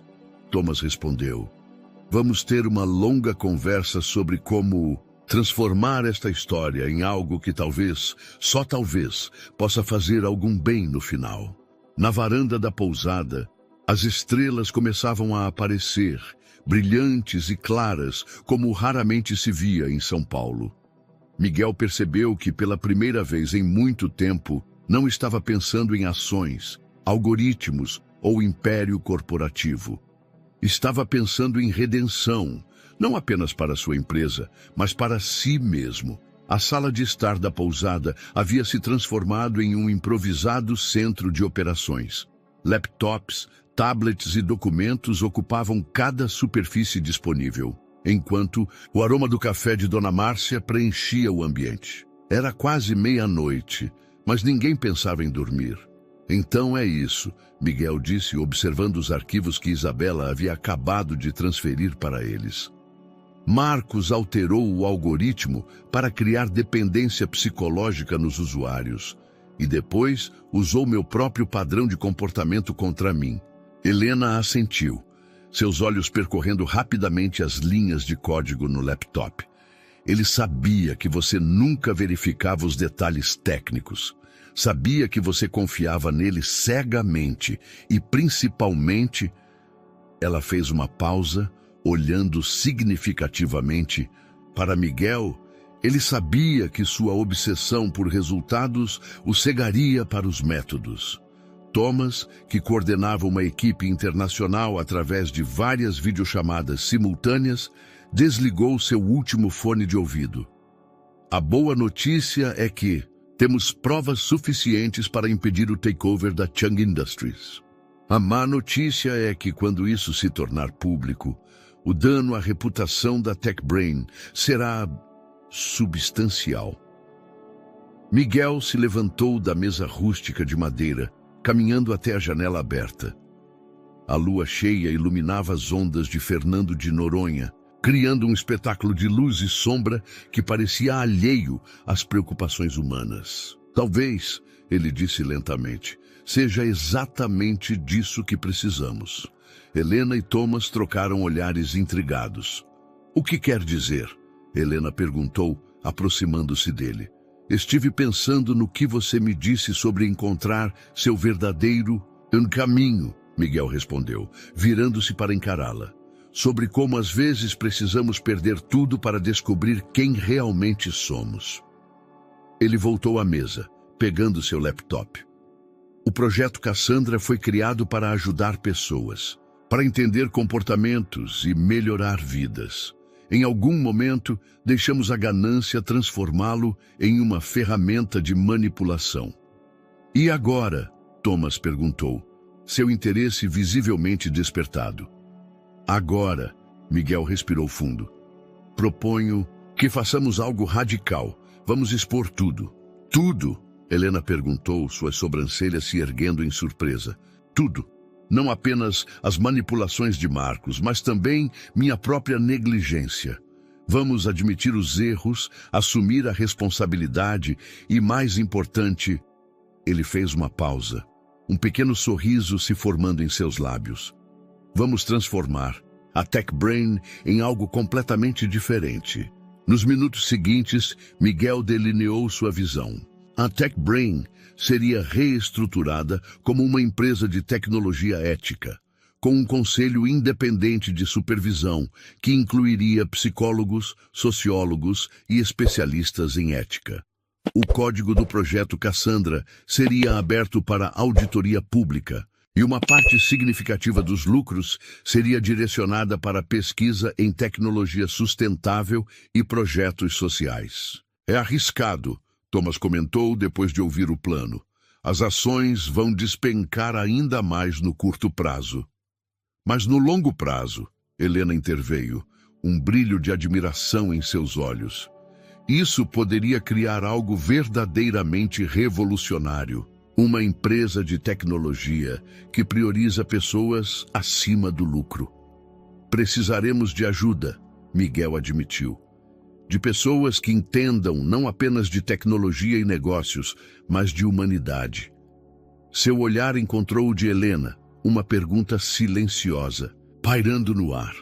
Thomas respondeu, vamos ter uma longa conversa sobre como transformar esta história em algo que talvez, só talvez, possa fazer algum bem no final. Na varanda da pousada, as estrelas começavam a aparecer, brilhantes e claras, como raramente se via em São Paulo. Miguel percebeu que, pela primeira vez em muito tempo, não estava pensando em ações, algoritmos ou império corporativo. Estava pensando em redenção, não apenas para sua empresa, mas para si mesmo. A sala de estar da pousada havia se transformado em um improvisado centro de operações. Laptops, tablets e documentos ocupavam cada superfície disponível, enquanto o aroma do café de Dona Márcia preenchia o ambiente. Era quase meia-noite, mas ninguém pensava em dormir. Então é isso, Miguel disse, observando os arquivos que Isabela havia acabado de transferir para eles. Marcos alterou o algoritmo para criar dependência psicológica nos usuários e depois usou meu próprio padrão de comportamento contra mim. Helena assentiu, seus olhos percorrendo rapidamente as linhas de código no laptop. Ele sabia que você nunca verificava os detalhes técnicos. Sabia que você confiava nele cegamente e, principalmente, ela fez uma pausa, olhando significativamente para Miguel Ele sabia que sua obsessão por resultados o cegaria para os métodos. Thomas, que coordenava uma equipe internacional através de várias videochamadas simultâneas, desligou seu último fone de ouvido. A boa notícia é que temos provas suficientes para impedir o takeover da Chang Industries. A má notícia é que, quando isso se tornar público, o dano à reputação da TechBrain será substancial. Miguel se levantou da mesa rústica de madeira, caminhando até a janela aberta. A lua cheia iluminava as ondas de Fernando de Noronha, criando um espetáculo de luz e sombra que parecia alheio às preocupações humanas. Talvez, ele disse lentamente, seja exatamente disso que precisamos. Helena e Thomas trocaram olhares intrigados. O que quer dizer? Helena perguntou, aproximando-se dele. Estive pensando no que você me disse sobre encontrar seu verdadeiro caminho, Miguel respondeu, virando-se para encará-la. Sobre como às vezes precisamos perder tudo para descobrir quem realmente somos. Ele voltou à mesa, pegando seu laptop. O projeto Cassandra foi criado para ajudar pessoas, para entender comportamentos e melhorar vidas. Em algum momento, deixamos a ganância transformá-lo em uma ferramenta de manipulação. E agora? Thomas perguntou, seu interesse visivelmente despertado. Agora, Miguel respirou fundo. Proponho que façamos algo radical. Vamos expor tudo. Tudo? Helena perguntou, suas sobrancelhas se erguendo em surpresa. Tudo. Não apenas as manipulações de Marcos, mas também minha própria negligência. Vamos admitir os erros, assumir a responsabilidade e, mais importante, ele fez uma pausa, um pequeno sorriso se formando em seus lábios. Vamos transformar a TechBrain em algo completamente diferente. Nos minutos seguintes, Miguel delineou sua visão. A TechBrain seria reestruturada como uma empresa de tecnologia ética, com um conselho independente de supervisão que incluiria psicólogos, sociólogos e especialistas em ética. O código do projeto Cassandra seria aberto para auditoria pública e uma parte significativa dos lucros seria direcionada para pesquisa em tecnologia sustentável e projetos sociais. É arriscado, Thomas comentou depois de ouvir o plano. As ações vão despencar ainda mais no curto prazo. Mas no longo prazo, Helena interveio, um brilho de admiração em seus olhos. Isso poderia criar algo verdadeiramente revolucionário. Uma empresa de tecnologia que prioriza pessoas acima do lucro. Precisaremos de ajuda, Miguel admitiu. De pessoas que entendam não apenas de tecnologia e negócios, mas de humanidade. Seu olhar encontrou o de Helena, uma pergunta silenciosa, pairando no ar.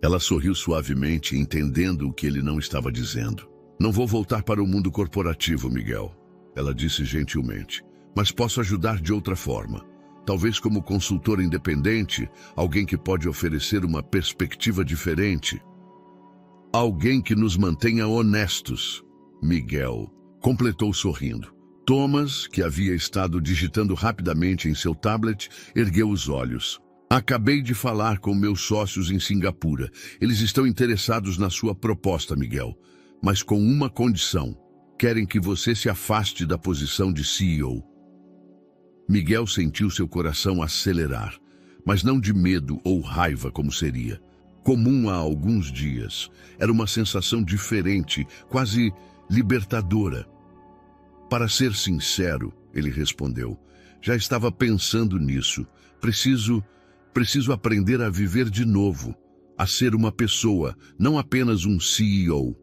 Ela sorriu suavemente, entendendo o que ele não estava dizendo. Não vou voltar para o mundo corporativo, Miguel, ela disse gentilmente, mas posso ajudar de outra forma. Talvez como consultor independente, alguém que pode oferecer uma perspectiva diferente. Alguém que nos mantenha honestos, Miguel completou sorrindo. Thomas, que havia estado digitando rapidamente em seu tablet, ergueu os olhos. Acabei de falar com meus sócios em Singapura. Eles estão interessados na sua proposta, Miguel, mas com uma condição. Querem que você se afaste da posição de CEO. Miguel sentiu seu coração acelerar, mas não de medo ou raiva como seria. Comum há alguns dias. Era uma sensação diferente, quase libertadora. Para ser sincero, ele respondeu, já estava pensando nisso. Preciso aprender a viver de novo, a ser uma pessoa, não apenas um CEO.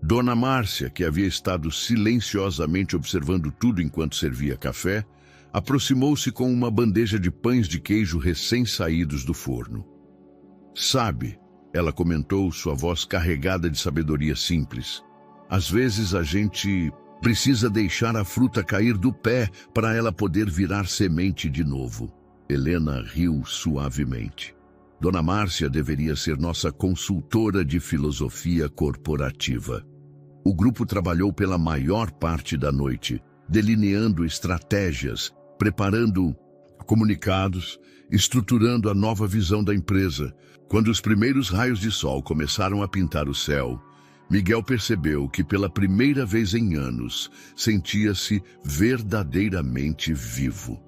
Dona Márcia, que havia estado silenciosamente observando tudo enquanto servia café, aproximou-se com uma bandeja de pães de queijo recém-saídos do forno. Sabe, ela comentou, sua voz carregada de sabedoria simples. Às vezes a gente precisa deixar a fruta cair do pé para ela poder virar semente de novo. Helena riu suavemente. Dona Márcia deveria ser nossa consultora de filosofia corporativa. O grupo trabalhou pela maior parte da noite, delineando estratégias, preparando comunicados, estruturando a nova visão da empresa. Quando os primeiros raios de sol começaram a pintar o céu, Miguel percebeu que pela primeira vez em anos sentia-se verdadeiramente vivo.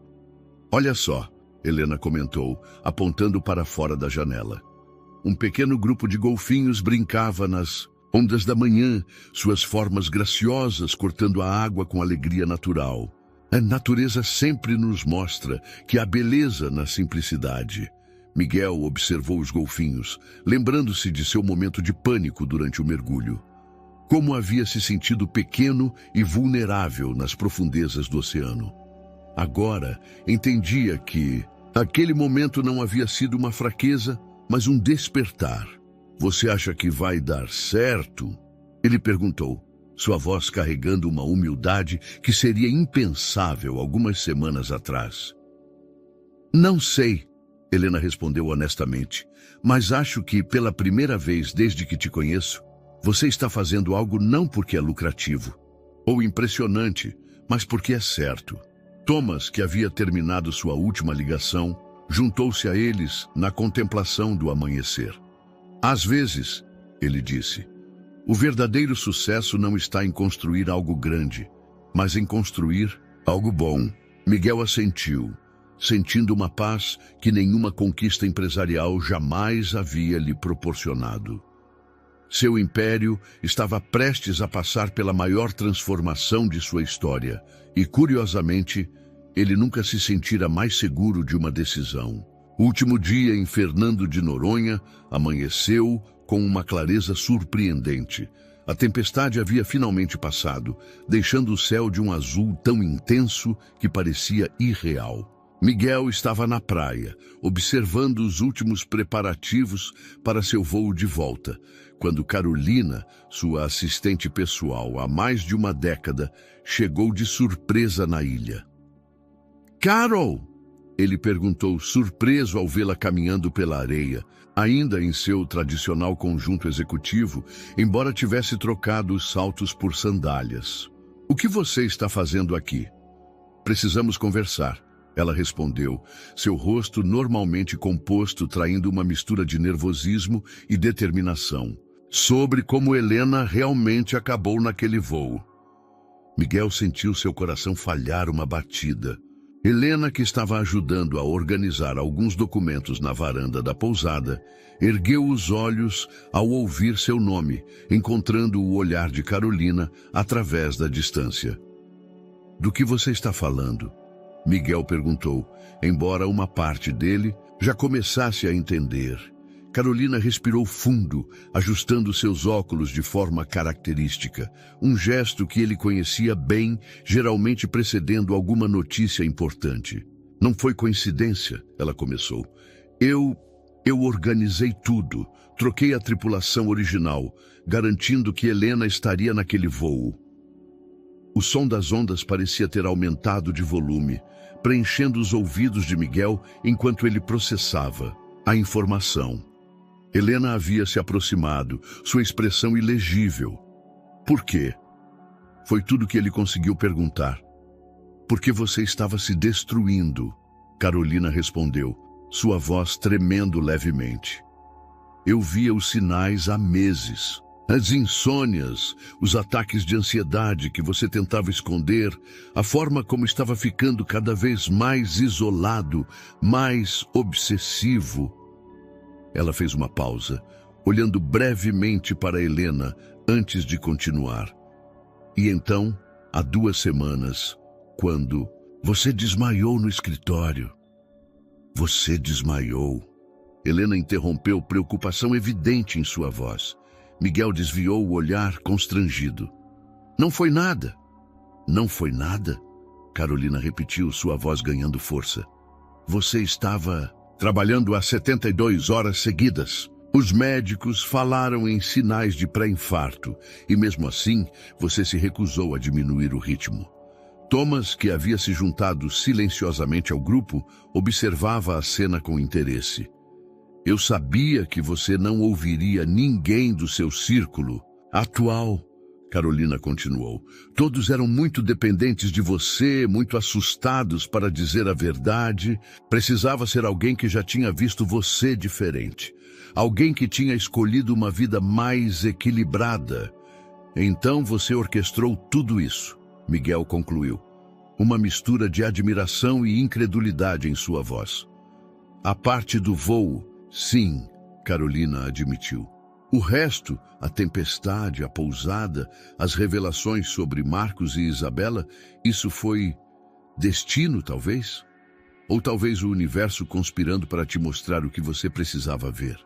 "Olha só", Helena comentou, apontando para fora da janela. Um pequeno grupo de golfinhos brincava nas ondas da manhã, suas formas graciosas cortando a água com alegria natural. A natureza sempre nos mostra que há beleza na simplicidade. Miguel observou os golfinhos, lembrando-se de seu momento de pânico durante o mergulho. Como havia se sentido pequeno e vulnerável nas profundezas do oceano. Agora, entendia que aquele momento não havia sido uma fraqueza, mas um despertar. "Você acha que vai dar certo?" Ele perguntou, sua voz carregando uma humildade que seria impensável algumas semanas atrás. "Não sei", Helena respondeu honestamente, "mas acho que pela primeira vez desde que te conheço, você está fazendo algo não porque é lucrativo ou impressionante, mas porque é certo." Thomas, que havia terminado sua última ligação, juntou-se a eles na contemplação do amanhecer. "Às vezes", ele disse, "o verdadeiro sucesso não está em construir algo grande, mas em construir algo bom." Miguel assentiu, sentindo uma paz que nenhuma conquista empresarial jamais havia lhe proporcionado. Seu império estava prestes a passar pela maior transformação de sua história e, curiosamente, ele nunca se sentira mais seguro de uma decisão. O último dia em Fernando de Noronha amanheceu com uma clareza surpreendente. A tempestade havia finalmente passado, deixando o céu de um azul tão intenso que parecia irreal. Miguel estava na praia, observando os últimos preparativos para seu voo de volta, quando Carolina, sua assistente pessoal há mais de uma década, chegou de surpresa na ilha. "Carol!" ele perguntou, surpreso ao vê-la caminhando pela areia, ainda em seu tradicional conjunto executivo, embora tivesse trocado os saltos por sandálias. "O que você está fazendo aqui?" "Precisamos conversar", ela respondeu, seu rosto normalmente composto traindo uma mistura de nervosismo e determinação, "sobre como Helena realmente acabou naquele voo." Miguel sentiu seu coração falhar uma batida. Helena, que estava ajudando a organizar alguns documentos na varanda da pousada, ergueu os olhos ao ouvir seu nome, encontrando o olhar de Carolina através da distância. "Do que você está falando?" Miguel perguntou, embora uma parte dele já começasse a entender. Carolina respirou fundo, ajustando seus óculos de forma característica, um gesto que ele conhecia bem, geralmente precedendo alguma notícia importante. "Não foi coincidência", ela começou. Eu organizei tudo, troquei a tripulação original, garantindo que Helena estaria naquele voo." O som das ondas parecia ter aumentado de volume, preenchendo os ouvidos de Miguel enquanto ele processava a informação. Helena havia se aproximado, sua expressão ilegível. "Por quê?" Foi tudo que ele conseguiu perguntar. "Porque você estava se destruindo", Carolina respondeu, sua voz tremendo levemente. "Eu via os sinais há meses. As insônias, os ataques de ansiedade que você tentava esconder, a forma como estava ficando cada vez mais isolado, mais obsessivo." Ela fez uma pausa, olhando brevemente para Helena antes de continuar. "E então, há 2 semanas, quando você desmaiou no escritório." "Você desmaiou." Helena interrompeu, preocupação evidente em sua voz. Miguel desviou o olhar constrangido. "Não foi nada." "Não foi nada?" Carolina repetiu, sua voz ganhando força. "Você estava trabalhando há 72 horas seguidas. Os médicos falaram em sinais de pré-infarto e mesmo assim você se recusou a diminuir o ritmo." Thomas, que havia se juntado silenciosamente ao grupo, observava a cena com interesse. "Eu sabia que você não ouviria ninguém do seu círculo atual." Carolina continuou. Todos eram muito dependentes de você, muito assustados para dizer a verdade. Precisava ser alguém que já tinha visto você diferente. Alguém que tinha escolhido uma vida mais equilibrada. Então você orquestrou tudo isso, Miguel concluiu. Uma mistura de admiração e incredulidade em sua voz. A parte do voo, sim, Carolina admitiu. O resto, a tempestade, a pousada, as revelações sobre Marcos e Isabela, isso foi destino, talvez? Ou talvez o universo conspirando para te mostrar o que você precisava ver.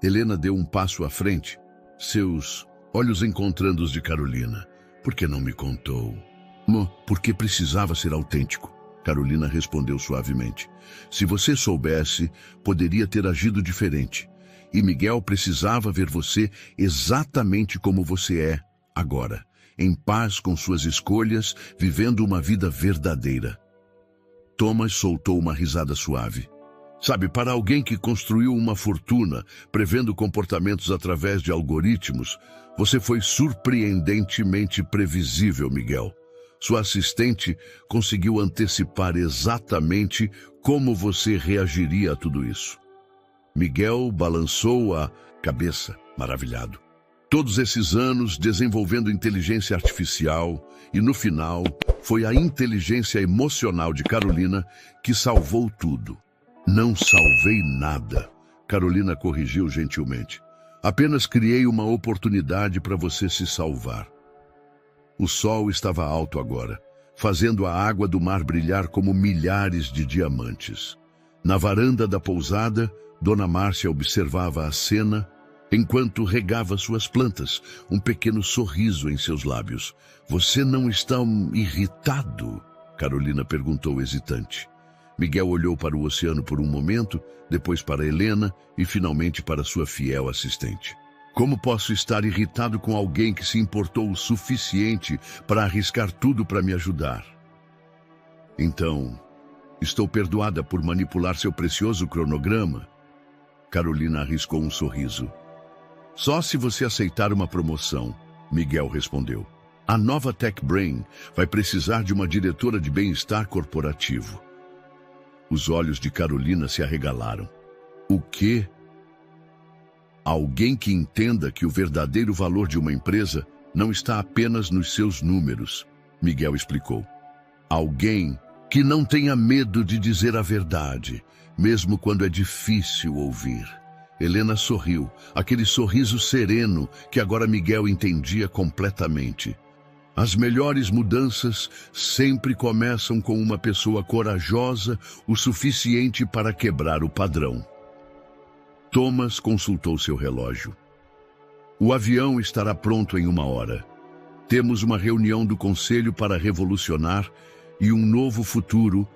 Helena deu um passo à frente, seus olhos encontrando os de Carolina. Por que não me contou? Porque precisava ser autêntico, Carolina respondeu suavemente. Se você soubesse, poderia ter agido diferente. E Miguel precisava ver você exatamente como você é agora, em paz com suas escolhas, vivendo uma vida verdadeira. Thomas soltou uma risada suave. Sabe, para alguém que construiu uma fortuna, prevendo comportamentos através de algoritmos, você foi surpreendentemente previsível, Miguel. Sua assistente conseguiu antecipar exatamente como você reagiria a tudo isso. Miguel balançou a cabeça, maravilhado. Todos esses anos desenvolvendo inteligência artificial e, no final, foi a inteligência emocional de Carolina que salvou tudo. Não salvei nada, Carolina corrigiu gentilmente. Apenas criei uma oportunidade para você se salvar. O sol estava alto agora, fazendo a água do mar brilhar como milhares de diamantes. Na varanda da pousada, Dona Márcia observava a cena enquanto regava suas plantas, um pequeno sorriso em seus lábios. Você não está irritado? Carolina perguntou hesitante. Miguel olhou para o oceano por um momento, depois para Helena e finalmente para sua fiel assistente. Como posso estar irritado com alguém que se importou o suficiente para arriscar tudo para me ajudar? Então, estou perdoada por manipular seu precioso cronograma? Carolina arriscou um sorriso. Só se você aceitar uma promoção, Miguel respondeu. A nova Tech Brain vai precisar de uma diretora de bem-estar corporativo. Os olhos de Carolina se arregalaram. O quê? Alguém que entenda que o verdadeiro valor de uma empresa não está apenas nos seus números, Miguel explicou. Alguém que não tenha medo de dizer a verdade, mesmo quando é difícil ouvir. Helena sorriu, aquele sorriso sereno que agora Miguel entendia completamente. As melhores mudanças sempre começam com uma pessoa corajosa o suficiente para quebrar o padrão. Thomas consultou seu relógio. O avião estará pronto em 1 hora. Temos uma reunião do conselho para revolucionar e um novo futuro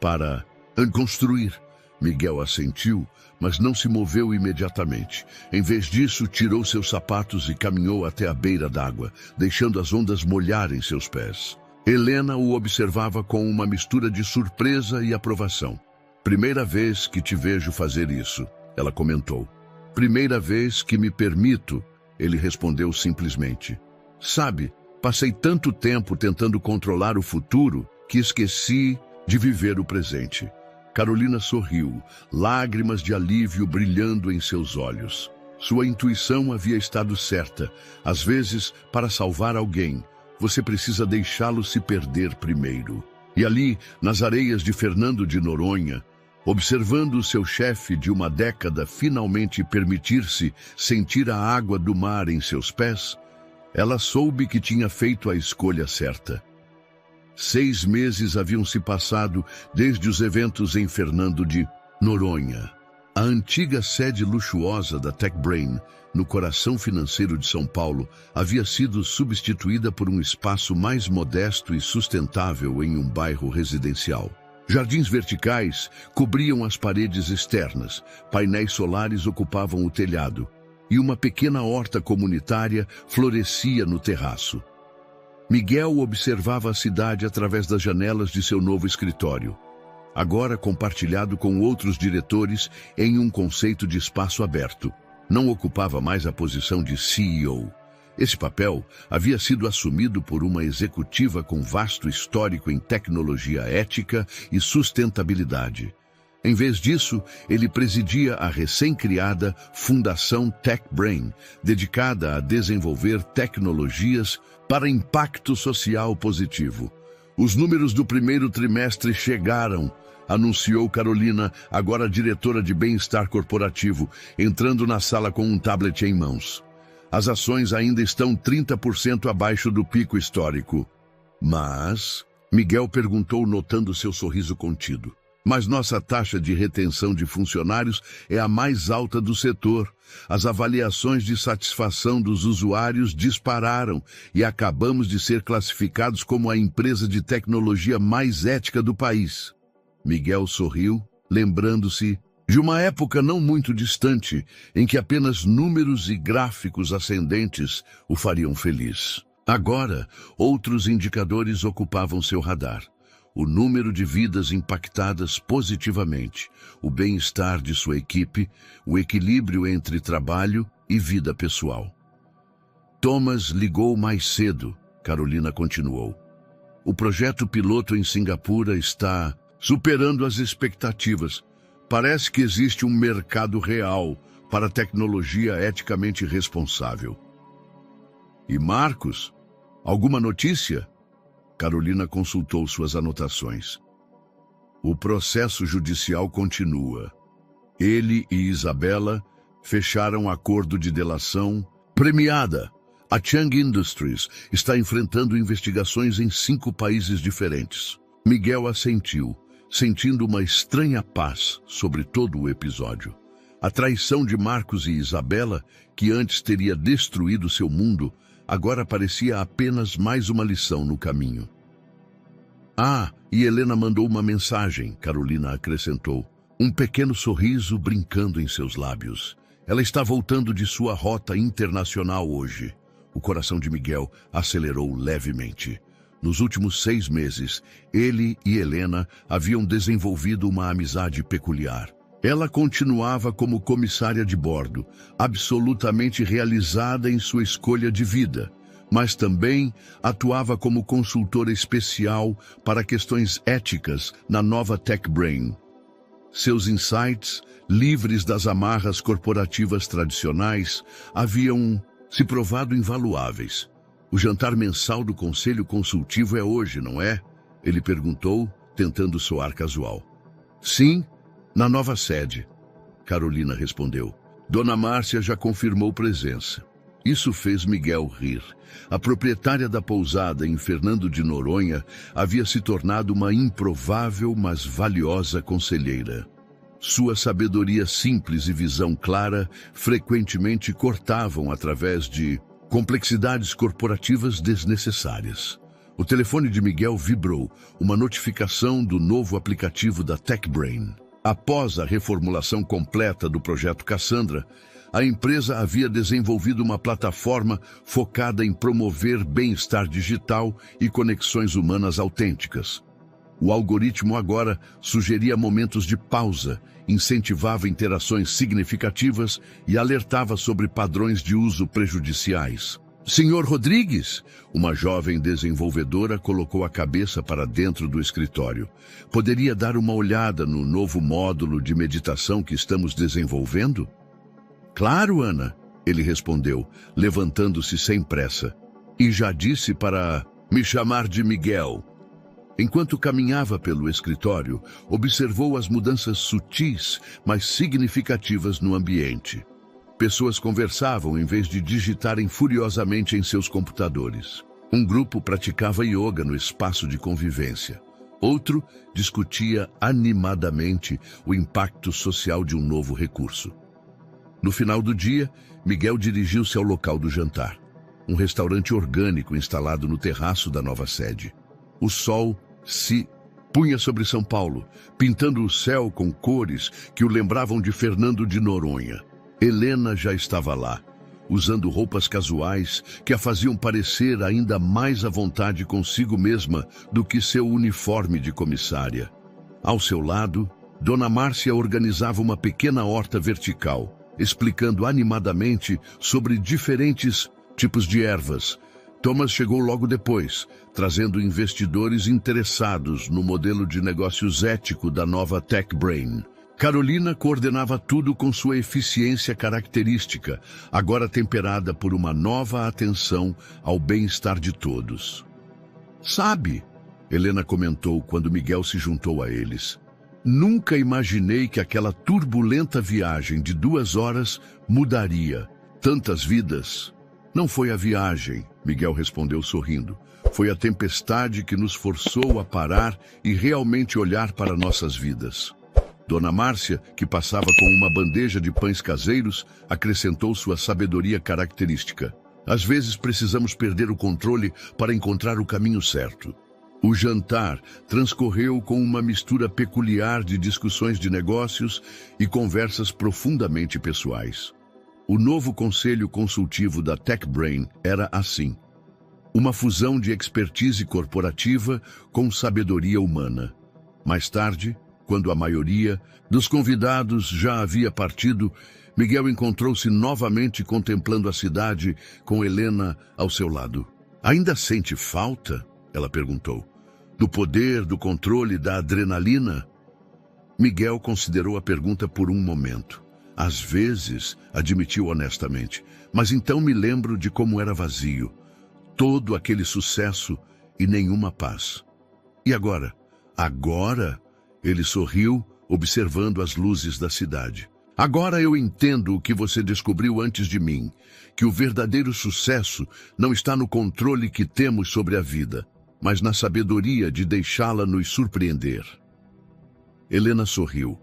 para construir. Miguel assentiu, mas não se moveu imediatamente. Em vez disso, tirou seus sapatos e caminhou até a beira d'água, deixando as ondas molharem seus pés. Helena o observava com uma mistura de surpresa e aprovação. Primeira vez que te vejo fazer isso, ela comentou. Primeira vez que me permito, ele respondeu simplesmente. Sabe, passei tanto tempo tentando controlar o futuro que esqueci de viver o presente. Carolina sorriu, lágrimas de alívio brilhando em seus olhos. Sua intuição havia estado certa. Às vezes, para salvar alguém, você precisa deixá-lo se perder primeiro. E ali, nas areias de Fernando de Noronha, observando o seu chefe de uma década finalmente permitir-se sentir a água do mar em seus pés, ela soube que tinha feito a escolha certa. 6 meses haviam se passado desde os eventos em Fernando de Noronha. A antiga sede luxuosa da Tech Brain, no coração financeiro de São Paulo, havia sido substituída por um espaço mais modesto e sustentável em um bairro residencial. Jardins verticais cobriam as paredes externas, painéis solares ocupavam o telhado, e uma pequena horta comunitária florescia no terraço. Miguel observava a cidade através das janelas de seu novo escritório, agora compartilhado com outros diretores em um conceito de espaço aberto. Não ocupava mais a posição de CEO. Esse papel havia sido assumido por uma executiva com vasto histórico em tecnologia ética e sustentabilidade. Em vez disso, ele presidia a recém-criada Fundação TechBrain, dedicada a desenvolver tecnologias para impacto social positivo. Os números do primeiro trimestre chegaram, anunciou Carolina, agora diretora de bem-estar corporativo, entrando na sala com um tablet em mãos. As ações ainda estão 30% abaixo do pico histórico. Mas, Miguel perguntou, notando seu sorriso contido. Mas nossa taxa de retenção de funcionários é a mais alta do setor. As avaliações de satisfação dos usuários dispararam e acabamos de ser classificados como a empresa de tecnologia mais ética do país. Miguel sorriu, lembrando-se de uma época não muito distante em que apenas números e gráficos ascendentes o fariam feliz. Agora, outros indicadores ocupavam seu radar. O número de vidas impactadas positivamente, o bem-estar de sua equipe, o equilíbrio entre trabalho e vida pessoal. Thomas ligou mais cedo, Carolina continuou. O projeto piloto em Singapura está superando as expectativas. Parece que existe um mercado real para tecnologia eticamente responsável. E Marcos, alguma notícia? Carolina consultou suas anotações. O processo judicial continua. Ele e Isabela fecharam acordo de delação premiada. A Chang Industries está enfrentando investigações em 5 países diferentes. Miguel assentiu, sentindo uma estranha paz sobre todo o episódio. A traição de Marcos e Isabela, que antes teria destruído seu mundo, agora parecia apenas mais uma lição no caminho. Ah, e Helena mandou uma mensagem, Carolina acrescentou, um pequeno sorriso brincando em seus lábios. Ela está voltando de sua rota internacional hoje. O coração de Miguel acelerou levemente. Nos últimos 6 meses, ele e Helena haviam desenvolvido uma amizade peculiar. Ela continuava como comissária de bordo, absolutamente realizada em sua escolha de vida, mas também atuava como consultora especial para questões éticas na nova TechBrain. Seus insights, livres das amarras corporativas tradicionais, haviam se provado invaluáveis. O jantar mensal do Conselho Consultivo é hoje, não é? Ele perguntou, tentando soar casual. Sim, na nova sede, Carolina respondeu. Dona Márcia já confirmou presença. Isso fez Miguel rir. A proprietária da pousada em Fernando de Noronha havia se tornado uma improvável, mas valiosa conselheira. Sua sabedoria simples e visão clara frequentemente cortavam através de complexidades corporativas desnecessárias. O telefone de Miguel vibrou, uma notificação do novo aplicativo da TechBrain. Após a reformulação completa do projeto Cassandra, a empresa havia desenvolvido uma plataforma focada em promover bem-estar digital e conexões humanas autênticas. O algoritmo agora sugeria momentos de pausa, incentivava interações significativas e alertava sobre padrões de uso prejudiciais. Senhor Rodrigues, uma jovem desenvolvedora colocou a cabeça para dentro do escritório. Poderia dar uma olhada no novo módulo de meditação que estamos desenvolvendo? Claro, Ana, ele respondeu, levantando-se sem pressa. E já disse para me chamar de Miguel. Enquanto caminhava pelo escritório, observou as mudanças sutis, mas significativas no ambiente. Pessoas conversavam em vez de digitarem furiosamente em seus computadores. Um grupo praticava yoga no espaço de convivência. Outro discutia animadamente o impacto social de um novo recurso. No final do dia, Miguel dirigiu-se ao local do jantar. Um restaurante orgânico instalado no terraço da nova sede. O sol se punha sobre São Paulo, pintando o céu com cores que o lembravam de Fernando de Noronha. Helena já estava lá, usando roupas casuais que a faziam parecer ainda mais à vontade consigo mesma do que seu uniforme de comissária. Ao seu lado, Dona Márcia organizava uma pequena horta vertical, explicando animadamente sobre diferentes tipos de ervas. Thomas chegou logo depois, trazendo investidores interessados no modelo de negócios ético da nova Tech Brain. Carolina coordenava tudo com sua eficiência característica, agora temperada por uma nova atenção ao bem-estar de todos. Sabe, Helena comentou quando Miguel se juntou a eles, nunca imaginei que aquela turbulenta viagem de 2 horas mudaria tantas vidas. Não foi a viagem, Miguel respondeu sorrindo. Foi a tempestade que nos forçou a parar e realmente olhar para nossas vidas. Dona Márcia, que passava com uma bandeja de pães caseiros, acrescentou sua sabedoria característica. Às vezes precisamos perder o controle para encontrar o caminho certo. O jantar transcorreu com uma mistura peculiar de discussões de negócios e conversas profundamente pessoais. O novo conselho consultivo da Tech Brain era assim: uma fusão de expertise corporativa com sabedoria humana. Mais tarde, quando a maioria dos convidados já havia partido, Miguel encontrou-se novamente contemplando a cidade com Helena ao seu lado. Ainda sente falta? Ela perguntou. Do poder, do controle, da adrenalina? Miguel considerou a pergunta por um momento. Às vezes, admitiu honestamente, mas então me lembro de como era vazio. Todo aquele sucesso e nenhuma paz. E agora? Agora? Ele sorriu, observando as luzes da cidade. Agora eu entendo o que você descobriu antes de mim, que o verdadeiro sucesso não está no controle que temos sobre a vida, mas na sabedoria de deixá-la nos surpreender. Helena sorriu.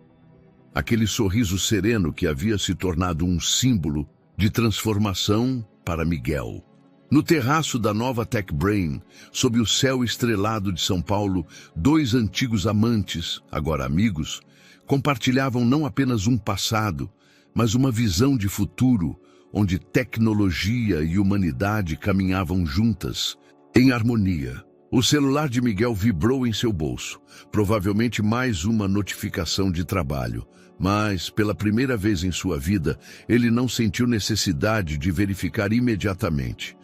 Aquele sorriso sereno que havia se tornado um símbolo de transformação para Miguel. No terraço da nova Tech Brain, sob o céu estrelado de São Paulo, 2 antigos amantes, agora amigos, compartilhavam não apenas um passado, mas uma visão de futuro, onde tecnologia e humanidade caminhavam juntas, em harmonia. O celular de Miguel vibrou em seu bolso, provavelmente mais uma notificação de trabalho. Mas, pela primeira vez em sua vida, ele não sentiu necessidade de verificar imediatamente.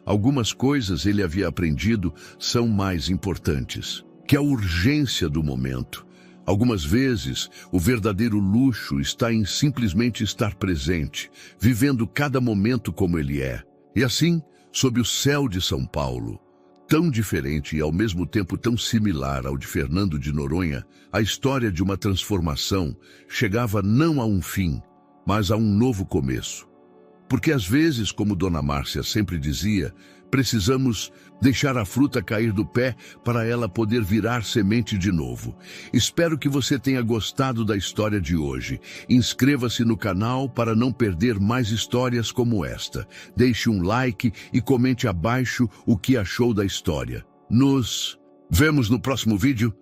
Algumas coisas ele havia aprendido são mais importantes que a urgência do momento. Algumas vezes, o verdadeiro luxo está em simplesmente estar presente, vivendo cada momento como ele é. E assim, sob o céu de São Paulo, tão diferente e ao mesmo tempo tão similar ao de Fernando de Noronha, a história de uma transformação chegava não a um fim, mas a um novo começo. Porque às vezes, como Dona Márcia sempre dizia, precisamos deixar a fruta cair do pé para ela poder virar semente de novo. Espero que você tenha gostado da história de hoje. Inscreva-se no canal para não perder mais histórias como esta. Deixe um like e comente abaixo o que achou da história. Nos vemos no próximo vídeo.